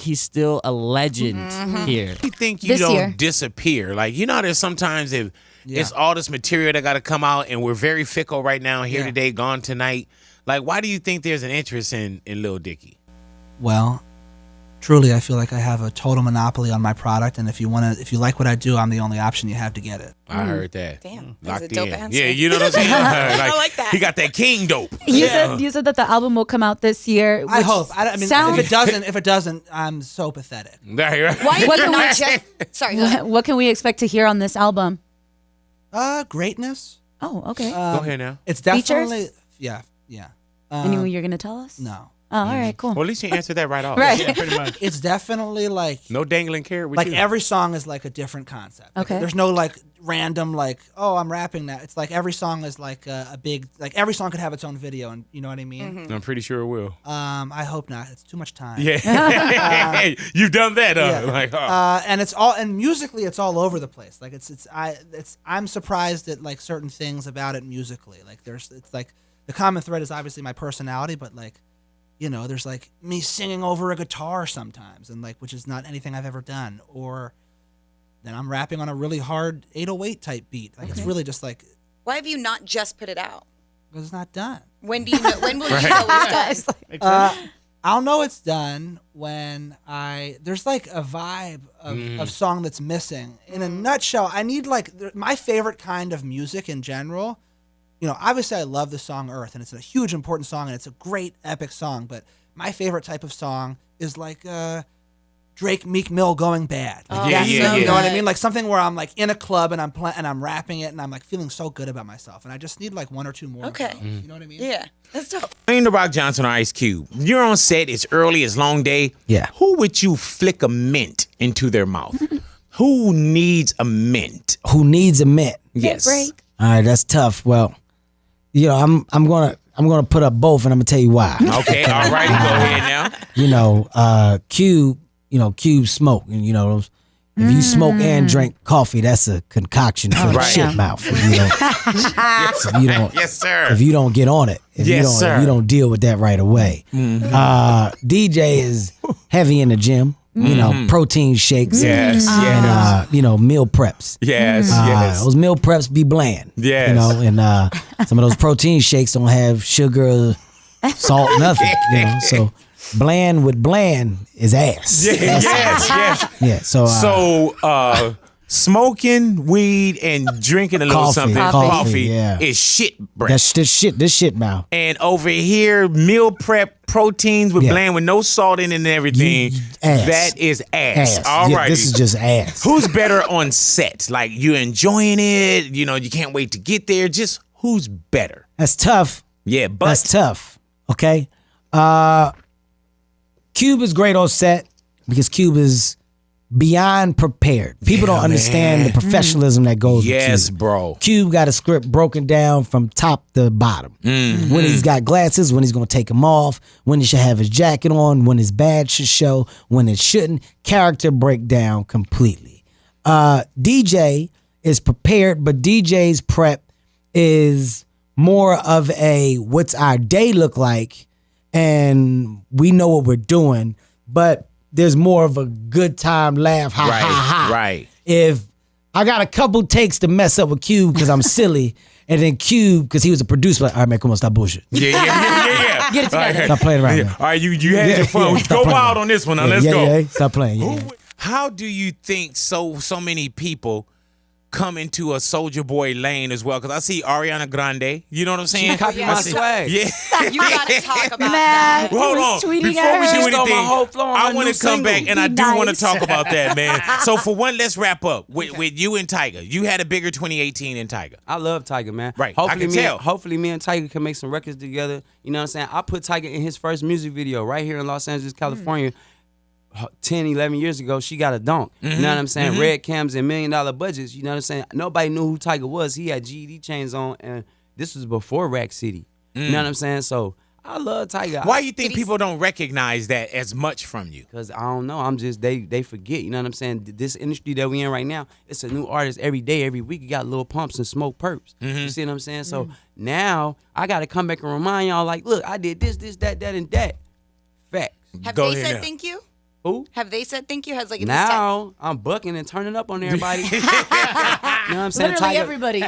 S9: he's still a legend here.
S2: You think you don't disappear? Like, you know, there's sometimes if it's all this material that got to come out, and we're very fickle right now, here today, gone tonight. Like, why do you think there's an interest in Lil Dicky?
S23: Well, truly, I feel like I have a total monopoly on my product, and if you like what I do, I'm the only option you have to get it.
S2: I heard that.
S24: Damn,
S2: locked
S24: that's a dope
S2: in.
S24: answer.
S2: Yeah, you know what I'm saying?
S24: I like that.
S2: He got that king dope.
S20: You said that the album will come out this year.
S23: I hope. I mean, if it doesn't, I'm so pathetic.
S2: Right.
S24: Why are you not Sorry.
S20: What can we expect to hear on this album?
S23: Greatness.
S20: Oh, okay.
S2: Go ahead now.
S23: It's definitely
S20: Features?
S23: yeah.
S20: Anyone you're gonna tell us?
S23: No.
S20: Oh, all right, cool.
S2: Well, at least you answered that right off.
S20: Right.
S2: Yeah, pretty much.
S23: It's definitely like
S2: No dangling carrot with
S23: like
S2: you.
S23: every song is like a different concept.
S20: Okay.
S23: There's no like random like, oh, I'm rapping that. It's like every song is like a big like every song could have its own video, and you know what I mean.
S2: I'm pretty sure it will.
S23: I hope not. It's too much time.
S2: Yeah. You've done that,
S23: Yeah.
S2: Like,
S23: And it's all and musically it's all over the place. Like I'm surprised at like certain things about it musically. Like it's like the common thread is obviously my personality, but like, you know, there's like me singing over a guitar sometimes, and like which is not anything I've ever done, or then I'm rapping on a really hard 808 type beat. Like it's really just like
S24: Why have you not just put it out?
S23: because it's not done.
S24: When do you know? When will you know it's done?
S23: I'll know it's done when there's like a vibe of song that's missing. In a nutshell, I need like my favorite kind of music in general. You know, obviously I love the song Earth, and it's a huge important song, and it's a great epic song. But my favorite type of song is like Drake Meek Mill going bad. Like, you know what I mean? Like something where I'm like in a club and I'm rapping it, and I'm like feeling so good about myself, and I just need like one or two more.
S24: Okay.
S23: of those, you know what I mean?
S24: Yeah, that's dope.
S2: Dwayne The Rock Johnson or Ice Cube. You're on set. It's early. It's long day.
S11: Yeah.
S2: Who would you flick a mint into their mouth? Who needs a mint?
S11: Who needs a mint?
S2: Yes.
S11: All right, that's tough. Well, you know, I'm gonna put up both, and I'm gonna tell you why.
S2: Okay. All righty. Go ahead now.
S11: You know, Cube. You know, Cube smoke, and you know those. If you smoke and drink coffee, that's a concoction for the shit mouth. If you don't,
S2: Yes, sir.
S11: if you don't get on it, if
S2: Yes,
S11: you don't deal with that right away. DJ is heavy in the gym. You know, protein shakes.
S2: Yes,
S11: and you know, meal preps.
S2: Yes, yes.
S11: Those meal preps be bland.
S2: Yes.
S11: You know, and some of those protein shakes don't have sugar, salt, nothing. You know, so bland with bland is ass.
S2: Yes, yes.
S11: Yeah. So
S2: smoking weed and drinking a little something, coffee
S11: yeah.
S2: is shit breath.
S11: This shit mouth.
S2: And over here, meal prep proteins with bland with no salt in it and everything.
S11: Ass.
S2: That is ass. All
S11: Yeah,
S2: right.
S11: this is just ass.
S2: Who's better on set? Like you enjoying it? You know, you can't wait to get there. Just who's better?
S11: That's tough.
S2: Yeah, but
S11: that's tough. Okay. Cube is great on set because Cube is beyond prepared. People don't understand the professionalism that goes with Cube.
S2: Bro.
S11: Cube got a script broken down from top to bottom. When he's got glasses, when he's going to take them off, when he should have his jacket on, when his badge should show, when it shouldn't. Character breakdown completely. DJ is prepared, but DJ's prep is more of a what's our day look like, and we know what we're doing, but there's more of a good time laugh, ha ha ha.
S2: Right.
S11: If I got a couple takes to mess up with Cube because I'm silly, and then Cube because he was a producer, like, all right, man, come on, stop bullshit.
S2: Yeah.
S23: Get it together.
S11: Stop playing around.
S2: All right, you had your fun.
S11: Stop
S2: Go
S11: playing.
S2: wild on this one. Now let's go.
S11: Yeah, stop playing. Yeah.
S2: How do you think so many people come into a Soulja Boy lane as well? Because I see Ariana Grande. You know what I'm saying?
S9: She copied my swag.
S2: Yeah.
S24: You gotta talk about
S20: Matt,
S24: that.
S2: Well, hold on.
S20: tweeting
S2: Before
S20: at
S2: we
S20: her.
S2: do
S9: She stole
S2: anything,
S9: my whole flow on
S2: I
S9: her
S2: want
S9: new
S2: to come
S9: single.
S2: back, and I
S20: Be
S2: do want to
S20: nice.
S2: talk about that, man. So for one, let's wrap up with you and Tyga. You had a bigger 2018 than Tyga.
S9: I love Tyga, man.
S2: Right, I
S9: Hopefully,
S2: can tell.
S9: Hopefully, me and Tyga can make some records together. You know what I'm saying? I put Tyga in his first music video right here in Los Angeles, California. 10, 11 years ago, she got a donk. You know what I'm saying? Red cams and $1 million budgets. You know what I'm saying? Nobody knew who Tyga was. He had GED chains on, and this was before Rack City. You know what I'm saying? So I love Tyga.
S2: Why you think people don't recognize that as much from you?
S9: Because I don't know. I'm just, they forget. You know what I'm saying? This industry that we in right now, it's a new artist every day, every week. You got Lil Pumps and Smoke Perps. You see what I'm saying? So now I got to come back and remind y'all, like, look, I did this, that, and that. Facts.
S24: Have
S2: Go
S24: they
S2: ahead
S24: said
S2: now.
S24: thank you?
S9: Who?
S24: Have they said thank you? Has like
S9: Now I'm bucking and turning up on everybody. You know what I'm saying?
S20: Literally everybody.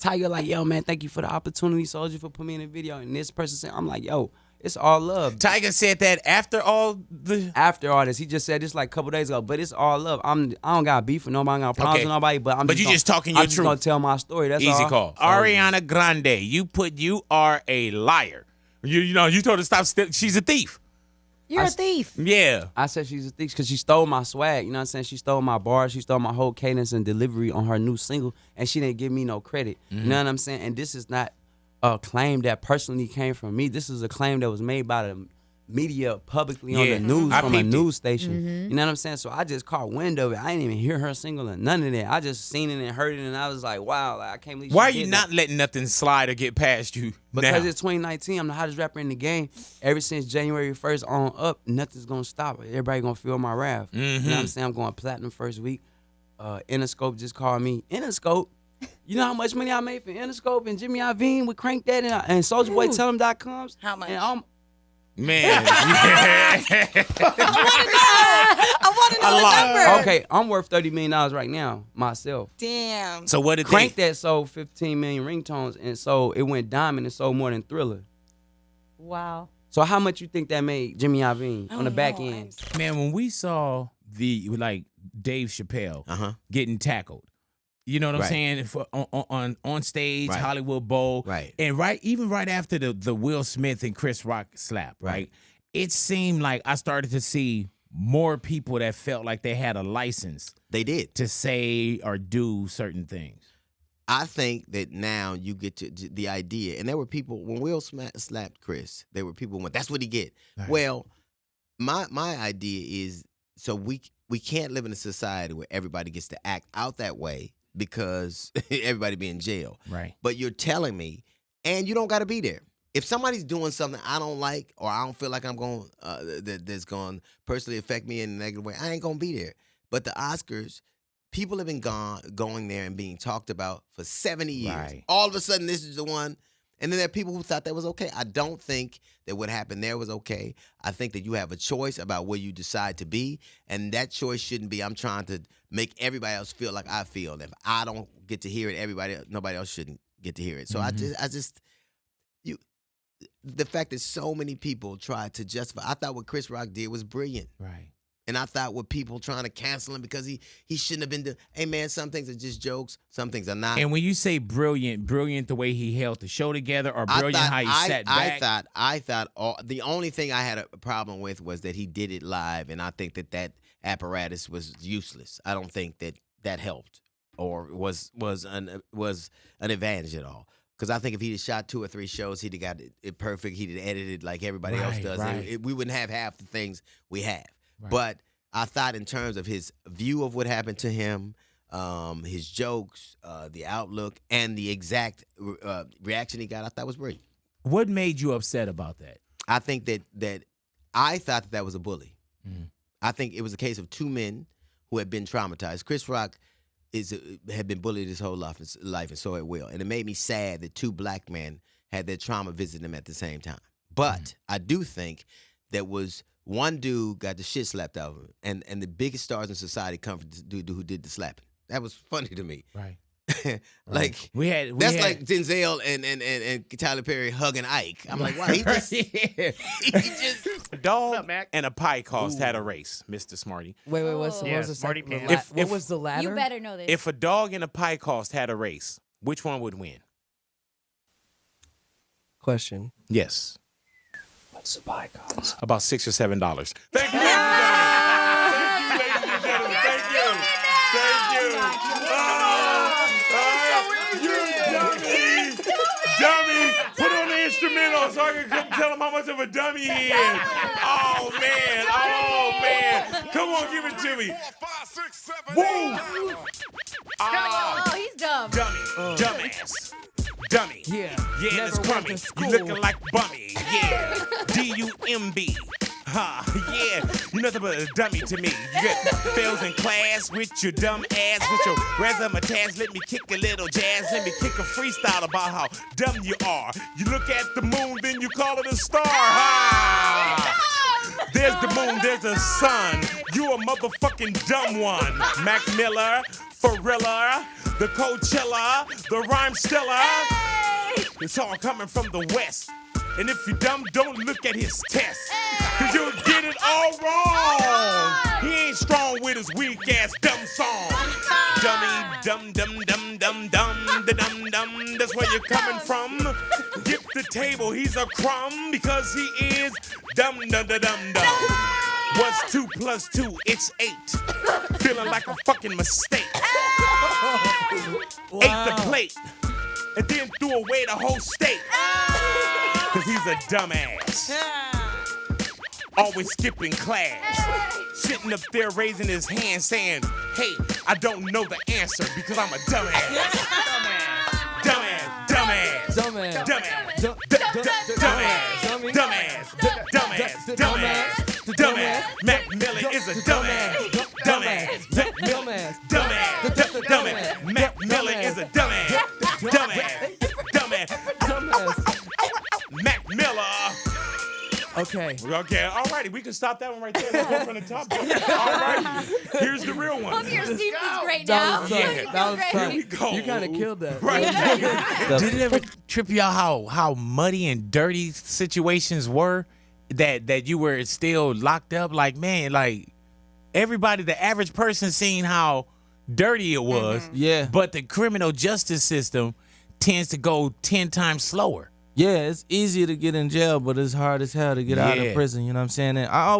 S9: Tiger like, yo, man, thank you for the opportunity. Soulja for putting me in the video. And this person said, I'm like, yo, it's all love.
S2: Tyga said that after all
S9: this. He just said this like a couple days ago, but it's all love. I don't got beef with nobody, I got problems
S2: Okay.
S9: with nobody, but
S2: you just talking your
S9: I'm just
S2: truth.
S9: gonna tell my story. That's
S2: Easy
S9: all.
S2: call.
S9: So,
S2: Ariana Grande, you are a liar. You know, you told her to stop. She's a thief.
S20: You're a thief.
S2: Yeah.
S9: I said she's a thief because she stole my swag. You know what I'm saying? She stole my bars. She stole my whole cadence and delivery on her new single, and she didn't give me no credit. You know what I'm saying? And this is not a claim that personally came from me. This is a claim that was made by the
S3: media publicly on
S2: Yeah,
S3: the news
S2: I
S3: from a
S2: peeped it.
S3: news station.
S2: Mhm.
S3: You know what I'm saying? So I just caught wind of it. I didn't even hear her single and none of that. I just seen it and heard it, and I was like, wow, like, I can't believe.
S2: Why are
S3: she
S2: you
S3: did
S2: not
S3: that.
S2: letting nothing slide or get past you
S3: Because
S2: now?
S3: it's 2019. I'm the hottest rapper in the game. Ever since January 1st on up, nothing's gonna stop. Everybody gonna feel my wrath. You know what I'm saying? I'm going platinum first week. Interscope just called me. Interscope. You know how much money I made for Interscope and Jimmy Iovine with Crank That and Soulja Boy Tell Them .coms?
S24: How much?
S3: And
S2: Man,
S24: I want to know the number.
S3: Okay, I'm worth $30 million right now myself.
S24: Damn.
S2: So what did
S3: Crank That sold 15 million ringtones, and so it went diamond and sold more than Thriller.
S20: Wow.
S3: So how much you think that made Jimmy Iovine on the back end?
S2: Man, when we saw the like Dave Chappelle getting tackled, you know what I'm
S4: Right.
S2: saying? For, on stage,
S4: Right.
S2: Hollywood Bowl,
S4: Right.
S2: and even right after the Will Smith and Chris Rock slap, right? It seemed like I started to see more people that felt like they had a license.
S4: They did
S2: to say or do certain things.
S4: I think that now you get to the idea, and there were people when Will slapped Chris. There were people who went, "That's what he get."
S2: Right.
S4: Well, my idea is so we can't live in a society where everybody gets to act out that way because everybody be in jail.
S2: Right.
S4: But you're telling me, and you don't got to be there. If somebody's doing something I don't like, or I don't feel like I'm going that's going to personally affect me in a negative way, I ain't gonna be there. But the Oscars. People have been going there and being talked about for 70 years.
S2: Right.
S4: All of a sudden, this is the one. And then there are people who thought that was okay. I don't think that what happened there was okay. I think that you have a choice about where you decide to be. And that choice shouldn't be, I'm trying to make everybody else feel like I feel. If I don't get to hear it, nobody else shouldn't get to hear it. So the fact that so many people tried to justify, I thought what Chris Rock did was brilliant.
S2: Right.
S4: And I thought with people trying to cancel him because he shouldn't have been doing. Hey man, some things are just jokes, some things are not.
S2: And when you say brilliant the way he held the show together, or brilliant how he sat back.
S4: I thought the only thing I had a problem with was that he did it live, and I think that apparatus was useless. I don't think that helped or was an advantage at all. Because I think if he'd have shot 2 or 3 shows, he'd have got it perfect. He'd have edited like everybody else does.
S2: Right.
S4: We wouldn't have half the things we have.
S2: Right.
S4: But I thought in terms of his view of what happened to him, his jokes, the outlook, and the exact reaction he got, I thought was brilliant.
S2: What made you upset about that?
S4: I think that I thought that was a bully. I think it was a case of 2 men who had been traumatized. Chris Rock had been bullied his whole life, and so had Will. And it made me sad that 2 black men had their trauma visit them at the same time. But I do think there was one dude got the shit slapped out of him, and the biggest stars in society come from the dude who did the slapping. That was funny to me.
S2: Right.
S4: Like
S2: we had
S4: like Denzel and Tyler Perry hugging Ike. I'm like, wow, he just
S2: a dog and a pie cost had a race, Mr. Smarty.
S5: Wait, what was the
S2: Smarty
S5: second?
S2: Pants.
S5: What was the latter?
S20: You better know this.
S2: If a dog and a pie cost had a race, which one would win?
S5: Question.
S2: Yes.
S5: What's the pie cost?
S2: About $6 or $7. Thank you, ladies and gentlemen. Thank you. You dummy. Put on the instrumental so I can come tell him how much of a dummy he is. Oh, man. Come on, give it to me. Woo.
S20: Oh, he's dumb.
S2: Dumbass. Dummy. Yeah, that's crummy. You looking like bummy. Yeah. D-U-M-B. Yeah, you nothing but a dummy to me. You get fails in class with your dumb ass, with your razzmatazz. Let me kick a little jazz. Let me kick a freestyle about how dumb you are. You look at the moon, then you call it a star. There's the moon, there's the sun. You a motherfucking dumb one. Mac Miller, Farilla, the Coachella, the Rhyme Stella. It's all coming from the West. And if you're dumb, don't look at his test. Cause you'll get it all wrong. He ain't strong with his weak ass dumb song. Dummy, dumb, dumb, dumb, dumb, dumb, the dumb, dumb. That's where you're coming from. Get the table, he's a crumb because he is dumb, dumb, dumb, dumb, dumb. What's 2 plus 2? It's 8. Feeling like a fucking mistake. Ate the plate and then threw away the whole steak. Cause he's a dumbass. always skipping class. Sitting up there raising his hand saying, hey, I don't know the answer because I'm a dumbass. Dumbass. Dumbass.
S5: Dumbass.
S2: Dumbass. Dumbass. Dumbass. Mac Miller is a dumbass. Dumbass. Dumbass. Mac Miller is a dumbass. Dumbass. Mac Miller.
S5: Okay.
S2: Okay, all righty. We can stop that one right there. Let's go from the top. All righty. Here's the real one.
S24: Look, your Steve is great
S5: That
S24: now.
S5: was
S24: That was
S2: Here we go.
S5: You kind of killed that.
S2: Right. Did it ever trip y'all how muddy and dirty situations were that you were still locked up? Like, man, like everybody, the average person seen how dirty it was.
S8: Yeah.
S2: But the criminal justice system tends to go 10 times slower.
S8: Yeah, it's easier to get in jail, but it's hard as hell to get out
S2: Yeah.
S8: of prison. You know what I'm saying? And I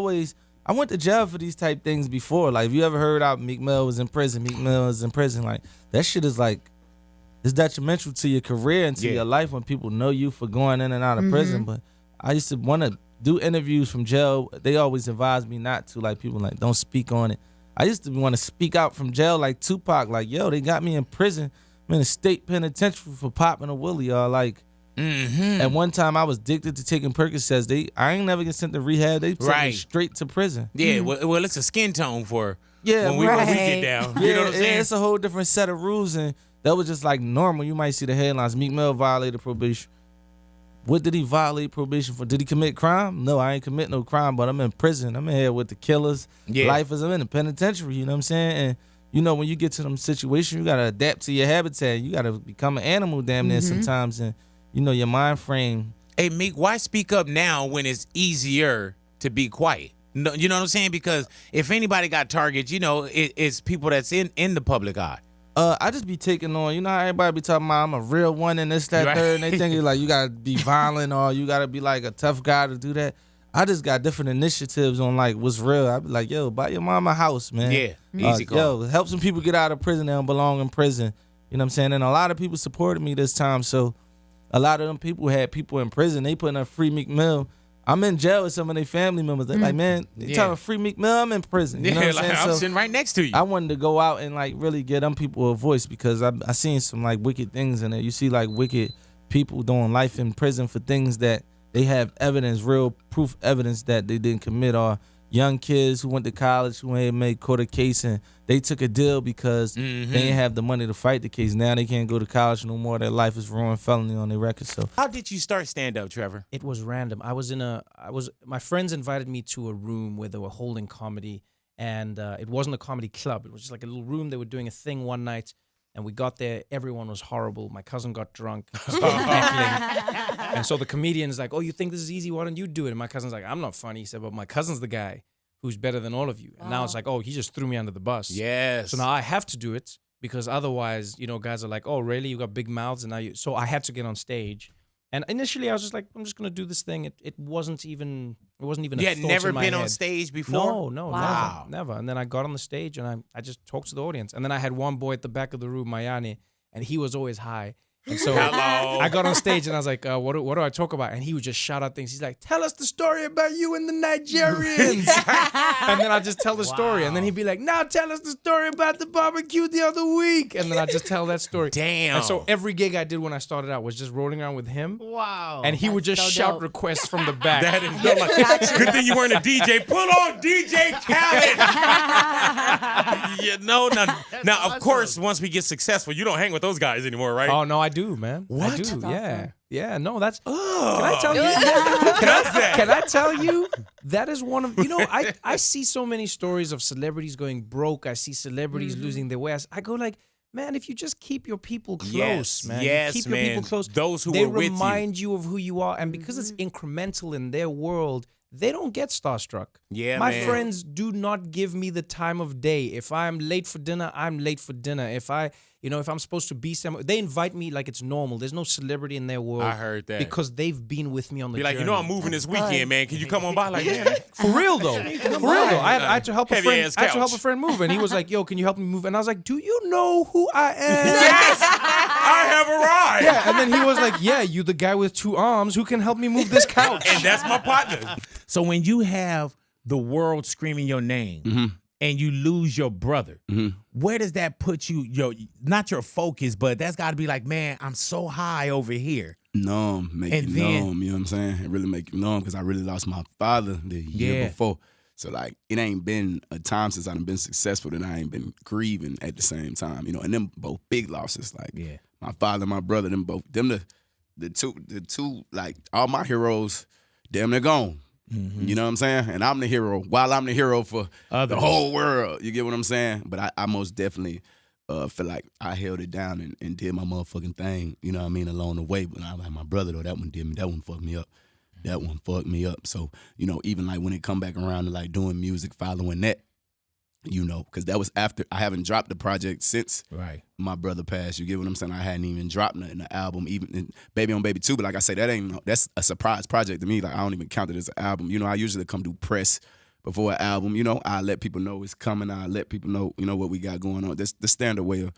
S8: went to jail for these type things before. Like, if you ever heard out Meek Mill was in prison, like, that shit is like, it's detrimental to your career and to your life when people know you for going in and out of prison. But I used to want to do interviews from jail. They always advised me not to. Like, people like, don't speak on it. I used to want to speak out from jail like Tupac. Like, yo, they got me in prison. I'm in a state penitentiary for popping a willie, y'all. Like, at one time I was addicted to taking Percocets. I ain't never get sent to rehab. They sent me straight to prison.
S2: Yeah, well, it's a skin tone for
S8: Yeah,
S2: when we get down. You know what I'm saying?
S8: Yeah, it's a whole different set of rules, and that was just like normal. You might see the headlines: Meek Mill violated probation. What did he violate probation for? Did he commit crime? No, I ain't commit no crime, but I'm in prison. I'm in here with the killers.
S2: Yeah.
S8: Lifers. I'm in the penitentiary. You know what I'm saying? And you know, when you get to them situations, you gotta adapt to your habitat. You gotta become an animal damn near sometimes, and you know your mind frame.
S2: Hey, Meek, why speak up now when it's easier to be quiet? No, you know what I'm saying? Because if anybody got targets, you know, it's people that's in the public eye.
S8: I just be taking on, you know how everybody be talking about I'm a real one and this, that,
S2: Right.
S8: third, and they think like you gotta be violent or you gotta be like a tough guy to do that. I just got different initiatives on like what's real. I be like, yo, buy your mama a house, man.
S2: Yeah, easy call.
S8: Yo, help some people get out of prison. They don't belong in prison. You know what I'm saying? And a lot of people supported me this time, so a lot of them people had people in prison. They putting up free Meek Mill. I'm in jail with some of their family members. They're like, man, they talking free Meek Mill. I'm in prison. You know what I'm saying?
S2: I'm sitting right next to you.
S8: I wanted to go out and like really get them people a voice because I seen some like wicked things in there. You see like wicked people doing life in prison for things that they have evidence, real proof evidence that they didn't commit, or young kids who went to college who ain't made court a case and they took a deal because they didn't have the money to fight the case. Now they can't go to college no more. Their life is ruined, felony on their record. So
S2: How did you start stand up, Trevor?
S5: It was random. My friends invited me to a room where they were holding comedy, and it wasn't a comedy club. It was just like a little room. They were doing a thing one night, and we got there. Everyone was horrible. My cousin got drunk, started heckling. And so the comedian's like, oh, you think this is easy? Why don't you do it? And my cousin's like, I'm not funny. He said, but my cousin's the guy who's better than all of you. And now it's like, oh, he just threw me under the bus.
S2: Yes.
S5: So now I have to do it because otherwise, you know, guys are like, oh, really? You got big mouths? And now you. So I had to get on stage. And initially I was just like, I'm just going to do this thing. It wasn't even a
S2: You
S5: thought
S2: had never
S5: in my
S2: been on
S5: head.
S2: stage before?
S5: No,
S2: Wow.
S5: never. And then I got on the stage and I just talked to the audience. And then I had one boy at the back of the room, Mayani, and he was always high. And so
S2: Hello.
S5: I got on stage and I was like, what do I talk about? And he would just shout out things. He's like, tell us the story about you and the Nigerians. And then I just tell the story. And then he'd be like, now tell us the story about the barbecue the other week. And then I just tell that story.
S2: Damn.
S5: And so every gig I did when I started out was just rolling around with him.
S9: Wow.
S5: And he would just
S9: so
S5: shout
S9: dope.
S5: requests from the back.
S2: That is dope. Like, good thing you weren't a DJ. Put on DJ Khaled. Now, of course, once we get successful, you don't hang with those guys anymore, right?
S5: Oh no, I do, man.
S2: What?
S5: I do.
S2: That's
S5: Yeah.
S2: awesome.
S5: Yeah. No, that's.
S2: Oh.
S5: Can I tell you? Can I tell you? That is one of I see so many stories of celebrities going broke. I see celebrities losing their way. I go like, man, if you just keep your people close,
S2: Yes,
S5: man.
S2: yes,
S5: keep
S2: man.
S5: your people close.
S2: Those who
S5: they
S2: were with you.
S5: remind you of who you are, and because it's incremental in their world, they don't get starstruck.
S2: Yeah,
S5: my
S2: man.
S5: friends do not give me the time of day. If I'm late for dinner, I'm late for dinner. If I'm supposed to be somewhere, they invite me like it's normal. There's no celebrity in their world.
S2: I heard that.
S5: because they've been with me on the
S2: Be like,
S5: journey.
S2: you know, I'm moving this weekend, man. Can you come on by? Like, man,
S5: For real though, I had to help a
S2: Heavy
S5: friend.
S2: ass
S5: I had to help
S2: couch.
S5: a friend move, and he was like, "Yo, can you help me move?" And I was like, "Do you know who I am?"
S2: I have arrived.
S5: Yeah, and then he was like, yeah, you the guy with 2 arms who can help me move this couch.
S2: And that's my partner. So when you have the world screaming your name and you lose your brother, where does that put you? Not your focus, but that's got to be like, man, I'm so high over here.
S6: Numb, make
S2: And
S6: you
S2: then-
S6: numb, you know what I'm saying? It really make you numb because I really lost my father the year before. So, like, it ain't been a time since I've been successful that I ain't been grieving at the same time, you know, and them both big losses. Like, my father and my brother, them the two, like, all my heroes, damn, they're gone. You know what I'm saying? And I'm the hero while I'm the hero for the whole world. You get what I'm saying? But I most definitely feel like I held it down and did my motherfucking thing, you know what I mean, along the way. But I like my brother, though, that one did me. That one fucked me up. That one fucked me up. So, you know, even like when it come back around to like doing music, following that, you know, because that was after I haven't dropped the project since my brother passed. You get what I'm saying? I hadn't even dropped nothing, the album, even in Baby on Baby 2. But like I say, that's a surprise project to me. Like I don't even count it as an album. You know, I usually come do press before an album. You know, I let people know it's coming. I let people know, you know, what we got going on. That's the standard way of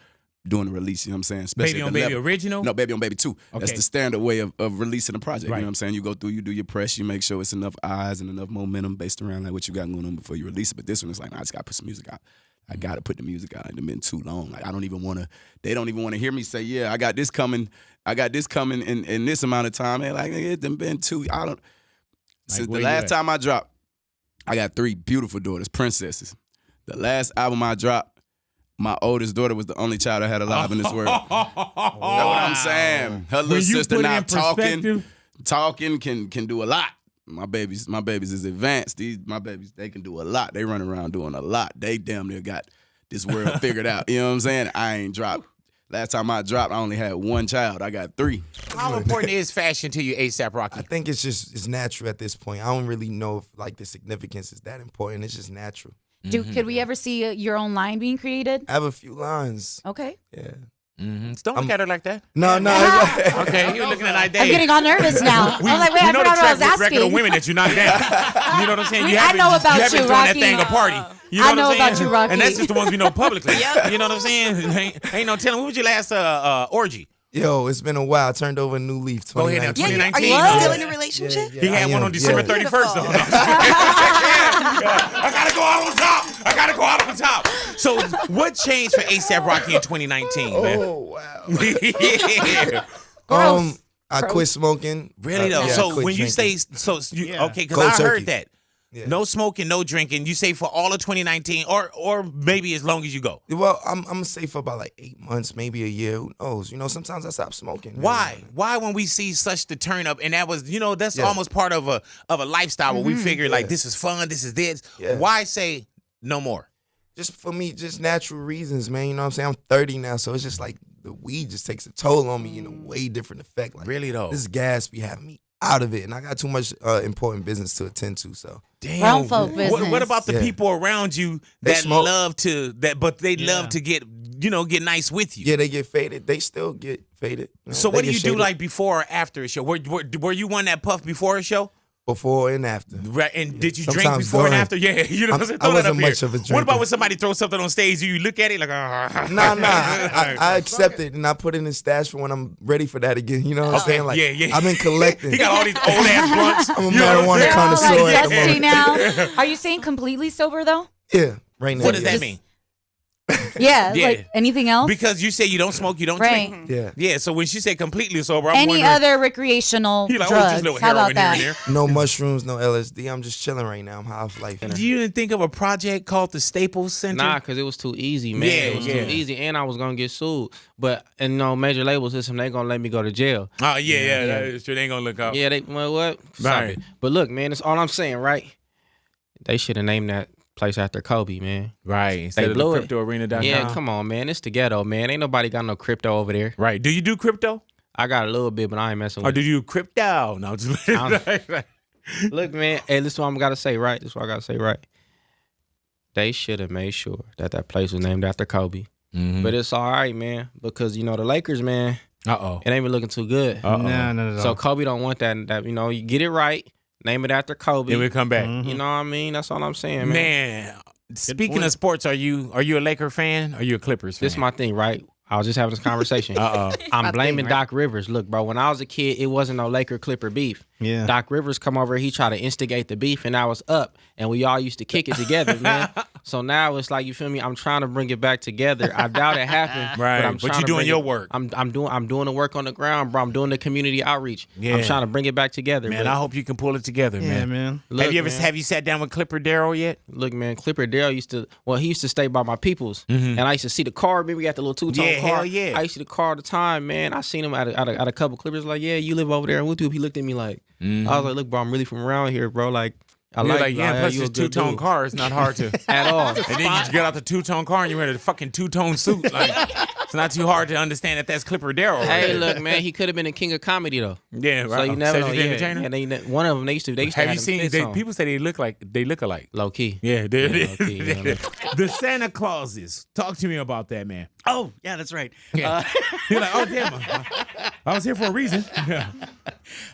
S6: doing a release, you know what I'm saying? Especially
S2: Baby
S6: at
S2: on
S6: the
S2: Baby
S6: level.
S2: original?
S6: No, Baby on Baby 2. That's
S2: Okay.
S6: the standard way of releasing a project, you
S2: Right.
S6: know what I'm saying? You go through, you do your press, you make sure it's enough eyes and enough momentum based around like what you got going on before you release it. But this one is like, nah, I just got to put some music out. I got to put the music out. It's been too long. Like, I don't even want to, they don't even want to hear me say, yeah, I got this coming in this amount of time. Man, like, nigga, it done been since the last time I dropped, I got 3 beautiful daughters, princesses. The last album I dropped, my oldest daughter was the only child I had alive in this world. That's what I'm saying. Her little sister now talking can do a lot. My babies is advanced. My babies, they can do a lot. They run around doing a lot. They damn near got this world figured out. You know what I'm saying? I ain't dropped. Last time I dropped, I only had 1 child. I got 3.
S2: How important is fashion to you, A$AP Rocky?
S17: I think it's natural at this point. I don't really know if like the significance is that important. It's just natural.
S20: Could we ever see your own line being created?
S17: I have a few lines.
S20: Okay.
S17: Yeah.
S2: Don't look at her like that.
S17: No.
S2: Okay, you're looking at Idea.
S20: I'm getting all nervous now.
S2: We,
S20: I'm like, wait,
S2: we
S20: I
S2: know
S20: forgot
S2: the
S20: what I was
S2: track record
S20: asking.
S2: of women that you knocked down. You know what I'm saying?
S20: I know about
S2: you haven't
S20: you,
S2: thrown
S20: Rocky.
S2: that thing a party. You know
S20: I
S2: what
S20: know
S2: I'm saying?
S20: about you, Rocky.
S2: And that's just the ones we know publicly.
S20: Yep.
S2: You know what I'm saying? Ain't no telling. What was your last orgy?
S17: Yo, it's been a while. I turned over a new leaf.
S2: Go ahead now,
S17: 2019.
S2: 2019.
S24: Are you still in a relationship?
S2: He had one on December 31st, though. I gotta go out on top. So, what changed for A$AP Rocky in 2019, man?
S17: Oh, wow.
S2: Yeah.
S17: I quit smoking.
S2: Really though?
S17: Yeah, I
S2: So
S17: quit
S2: when you
S17: drinking.
S2: say okay, because
S17: Cold
S2: I
S17: turkey.
S2: heard that.
S17: Yeah.
S2: No smoking, no drinking. You say for all of 2019, or maybe as long as you go.
S17: Well, I'm gonna say for about like 8 months, maybe a year. Who knows? You know, sometimes I stop smoking.
S2: Why? Why when we see such the turn up, and that was, that's
S17: Yeah.
S2: almost part of a lifestyle where we figure like this is fun, this is this.
S17: Yeah.
S2: Why say no more?
S17: Just for me, just natural reasons, man. You know what I'm saying? I'm 30 now, so it's just like the weed just takes a toll on me in a way different effect. Like,
S2: really though,
S17: this gas be having me out of it, and I got too much important business to attend to. So
S2: Damn.
S20: folk
S2: What about the
S17: Yeah.
S2: people around you
S17: They
S2: that
S17: smoke.
S2: love to but they love to get nice with you?
S17: Yeah, they get faded. They still get faded. You know,
S2: So
S17: they
S2: what do
S17: get
S2: you do
S17: shaded
S2: like before or after a show? Were you one that puffed before a show?
S17: before and after?
S2: Right, and did you drink
S17: Sometimes
S2: before and
S17: during.
S2: after? Yeah, you know what I'm saying?
S17: I
S2: Throw that
S17: wasn't
S2: up here.
S17: much of a
S2: What
S17: drinker.
S2: about when somebody throws something on stage? You look at it like,
S17: Nah. I accept it and I put it in the stash for when I'm ready for that again. You know what I'm saying? Like,
S2: yeah.
S17: I've been collecting.
S2: He got all these old ass blunts.
S17: I'm a
S2: You know what
S17: marijuana
S2: I'm
S17: connoisseur
S2: saying?
S17: at the
S20: Dusty
S17: moment.
S20: now. Are you saying completely sober though?
S17: Yeah, right now.
S2: What does
S17: yeah.
S2: that mean?
S20: Yeah,
S2: Yeah.
S20: like anything else?
S2: Because you say you don't smoke, you don't
S20: Right.
S2: drink.
S17: Yeah.
S2: Yeah, so when she said completely sober, I'm
S20: Any
S2: wondering.
S20: other recreational
S2: He like,
S20: drugs?
S2: just little
S20: How about
S2: heroin here and
S20: that?
S2: there.
S17: No mushrooms, no LSD. I'm just chilling right now. I'm high off life.
S2: You didn't think of a project called the Staples Center?
S10: Nah, because it was too easy, man.
S2: Yeah,
S10: It was
S2: yeah.
S10: too easy, and I was gonna get sued. But major label system, they gonna let me go to jail.
S2: Oh yeah. That's true. They ain't gonna look out.
S10: Yeah, they what? Stop
S2: Right.
S10: it. But look, man, that's all I'm saying, right? They should have named that place after Kobe, man.
S2: Right.
S10: They
S2: Instead of
S10: blew
S2: the
S10: it.
S2: cryptoarena.com.
S10: Yeah, come on, man. It's the ghetto, man. Ain't nobody got no crypto over there.
S2: Right. Do you do crypto?
S10: I got a little bit, but I ain't messing
S2: Or
S10: with
S2: do
S10: it.
S2: you crypto? No, just
S10: Look, man. Hey, this is what I gotta say, right? This is what I gotta say, right? They should have made sure that place was named after Kobe.
S2: Mm-hmm.
S10: But it's all right, man, because the Lakers, man.
S2: Uh-oh.
S10: It ain't been looking too good.
S2: Uh-oh.
S5: Nah, not at all.
S10: So Kobe don't want that. You get it right. Name it after Kobe.
S2: Then we come back.
S10: You know what I mean? That's all I'm saying, man.
S2: Man, speaking of sports, are you a Laker fan or are you a Clippers fan?
S10: This is my thing, right? I was just having this conversation. I'm blaming Doc Rivers. Look, bro, when I was a kid, it wasn't no Laker Clipper beef.
S12: Yeah.
S10: Doc Rivers come over, he tried to instigate the beef, and I was up, and we all used to kick it together, man. So now it's like, you feel me? I'm trying to bring it back together. I doubt it happened,
S2: Right.
S10: but I'm
S2: But
S10: trying
S2: you
S10: to
S2: doing
S10: bring
S2: your
S10: it-
S2: work.
S10: I'm doing the work on the ground, bro. I'm doing the community outreach.
S2: Yeah.
S10: I'm trying to bring it back together,
S2: Man,
S10: but
S2: I hope you can pull it together,
S12: Yeah,
S2: man.
S12: man.
S10: Look, man.
S2: Have you sat down with Clipper Darrell yet?
S10: Look, man, Clipper Darrell he used to stay by my peoples, and I used to see the car. Maybe we got the little two-tone
S2: Yeah,
S10: car.
S2: hell yeah.
S10: I used to see the car all the time, man. I seen him at a couple Clippers. Like, yeah, you live over there in YouTube. He looked at me like, I was like, look, bro, I'm really from around here, bro. Like,
S2: You're like, yeah, plus
S10: you a
S2: it's
S10: good
S2: two-tone
S10: dude.
S2: car. It's not hard to.
S10: At all.
S2: And then you get out the two-tone car and you're in a fucking two-tone suit. Like, it's not too hard to understand that that's Clipper Darrell. Right
S10: Hey,
S2: there.
S10: look, man, he could have been a king of comedy though.
S2: Yeah,
S10: So
S2: right.
S10: you never know.
S2: Cedric the
S10: Yeah,
S2: Entertainer?
S10: yeah, one of them they used to
S2: Have
S10: have
S2: you
S10: them
S2: seen?
S10: fits on.
S2: People say they look alike.
S10: Low key.
S2: Yeah, there it
S10: Yeah,
S2: is.
S10: low key, yeah, low
S2: The Santa Clauses. Talk to me about that, man.
S12: Oh, yeah, that's right.
S2: Yeah. You're like, oh damn, I was here for a reason.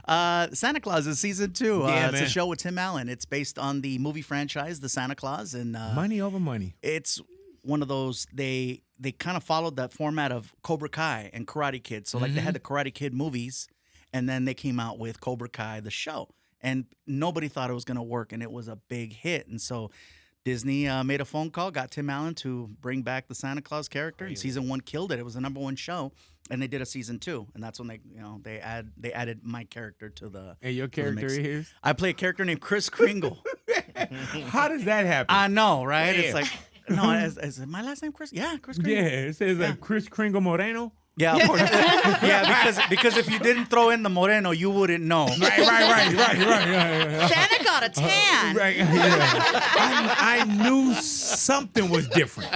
S12: Santa Claus is season 2.
S2: Yeah,
S12: It's
S2: man.
S12: a show with Tim Allen. It's based on the movie franchise, The Santa Claus, and
S2: Money over money.
S12: it's one of those they kind of followed that format of Cobra Kai and Karate Kid. So like they had the Karate Kid movies, and then they came out with Cobra Kai the show, and nobody thought it was gonna work, and it was a big hit, and so Disney made a phone call, got Tim Allen to bring back the Santa Claus character, and season 1 killed it. It was the #1 show, and they did a season 2, and that's when they added my character to the.
S2: And your
S12: to the
S2: character
S12: mix.
S2: is?
S12: I play a character named Chris Kringle.
S2: How does that happen?
S12: I know, right?
S2: Damn.
S12: It's like no, is my last name Chris? Yeah, Chris Kringle.
S2: Yeah, it says like Chris Kringle Moreno.
S12: Yeah, of course. Yeah, because if you didn't throw in the Moreno, you wouldn't know.
S2: Right.
S24: Santa got a tan.
S2: Right. Yeah. I knew something was different.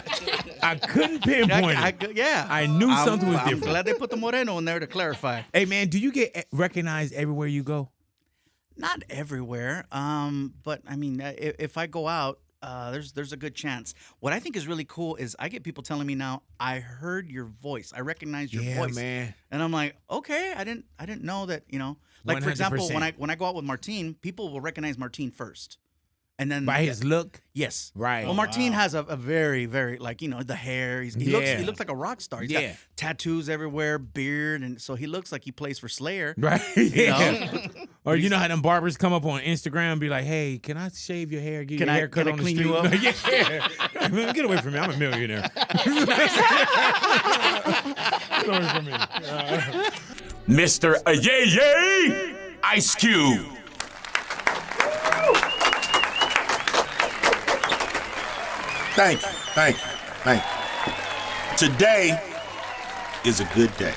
S2: I couldn't pinpoint it.
S12: Yeah.
S2: I knew something was different.
S12: I'm glad they put the Moreno in there to clarify.
S2: Hey man, do you get recognized everywhere you go?
S12: Not everywhere, but I mean, if I go out, there's a good chance. What I think is really cool is I get people telling me now, I heard your voice, I recognize your voice,
S2: man.
S12: and I'm like, okay, I didn't know that. Like for example,
S2: 100%.
S12: when I go out with Martine, people will recognize Martine first, and then
S2: By his look?
S12: Yes,
S2: Right.
S12: Well, Martine
S2: Wow.
S12: has a very like the hair. He looks like a rock star. He's got tattoos everywhere, beard, and so he looks like he plays for Slayer.
S2: Right.
S12: You know?
S2: Or you know how them barbers come up on Instagram and be like, hey, can I shave your hair? Get
S12: Can
S2: your
S12: I-
S2: haircut
S12: can I
S2: on the
S12: clean
S2: street?
S12: you up?
S2: Yeah. Man, get away from me. I'm a millionaire. Get away from me. Mr. Yay Ice Cube.
S13: Thank you. Today is a good day.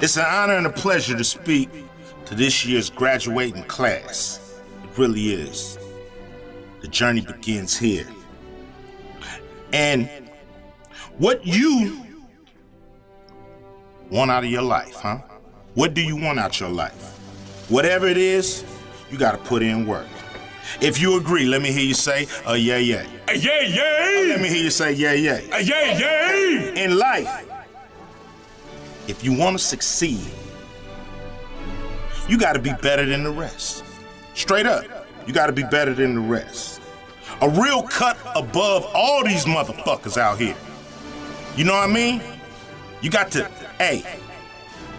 S13: It's an honor and a pleasure to speak to this year's graduating class. It really is. The journey begins here. And what you want out of your life, huh? What do you want out your life? Whatever it is, you gotta put in work. If you agree, let me hear you say, yeah, yeah.
S2: Yeah, yeah.
S13: Let me hear you say, yeah, yeah.
S2: Yeah, yeah.
S13: In life, if you want to succeed, you got to be better than the rest. Straight up, you got to be better than the rest. A real cut above all these motherfuckers out here. You know what I mean? You got to, hey,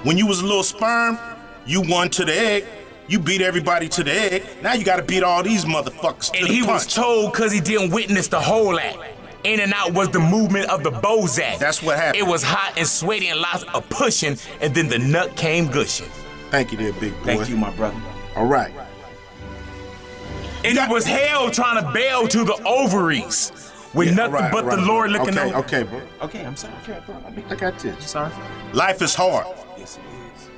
S13: when you was a little sperm, you won to the egg. You beat everybody to the egg. Now you got to beat all these motherfuckers to
S2: And
S13: the
S2: he was
S13: punch.
S2: told because he didn't witness the whole act. In and out was the movement of the Bozak.
S13: That's what happened.
S2: It was hot and sweaty and lots of pushing, and then the nut came gushing.
S13: Thank you there, big boy.
S2: Thank you, my brother.
S13: All right.
S2: And it was hell trying to bail to the ovaries with nothing but the Lord looking over.
S13: Okay, bro.
S2: Okay, I'm sorry. Okay, bro.
S13: I got this.
S2: I'm sorry.
S13: Life is hard.
S2: Yes, it is.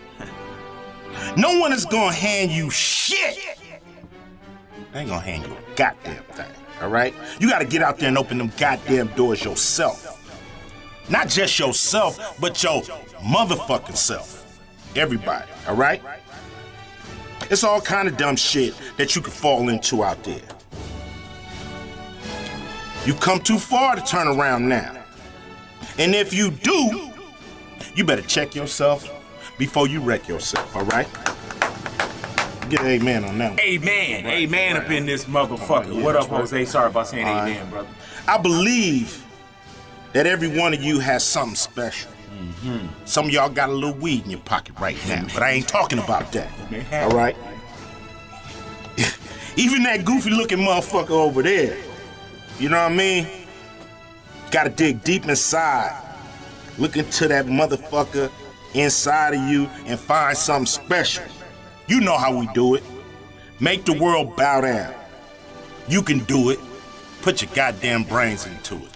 S13: No one is gonna hand you shit. They ain't gonna hand you a goddamn thing, all right? You gotta get out there and open them goddamn doors yourself. Not just yourself, but your motherfucking self. Everybody, all right? It's all kind of dumb shit that you could fall into out there. You come too far to turn around now. And if you do, you better check yourself before you wreck yourself, all right? Get an amen on that one.
S2: Amen. Amen up in this motherfucker.
S13: Yeah,
S2: What up,
S13: that's right.
S2: Jose? Sorry about saying
S13: All
S2: amen,
S13: right.
S2: brother.
S13: I believe that every one of you has something special. Some of y'all got a little weed in your pocket right now, but I ain't talking about that. All right? Even that goofy-looking motherfucker over there, you know what I mean? Gotta dig deep inside. Look into that motherfucker inside of you and find something special. You know how we do it. Make the world bow down. You can do it. Put your goddamn brains into it.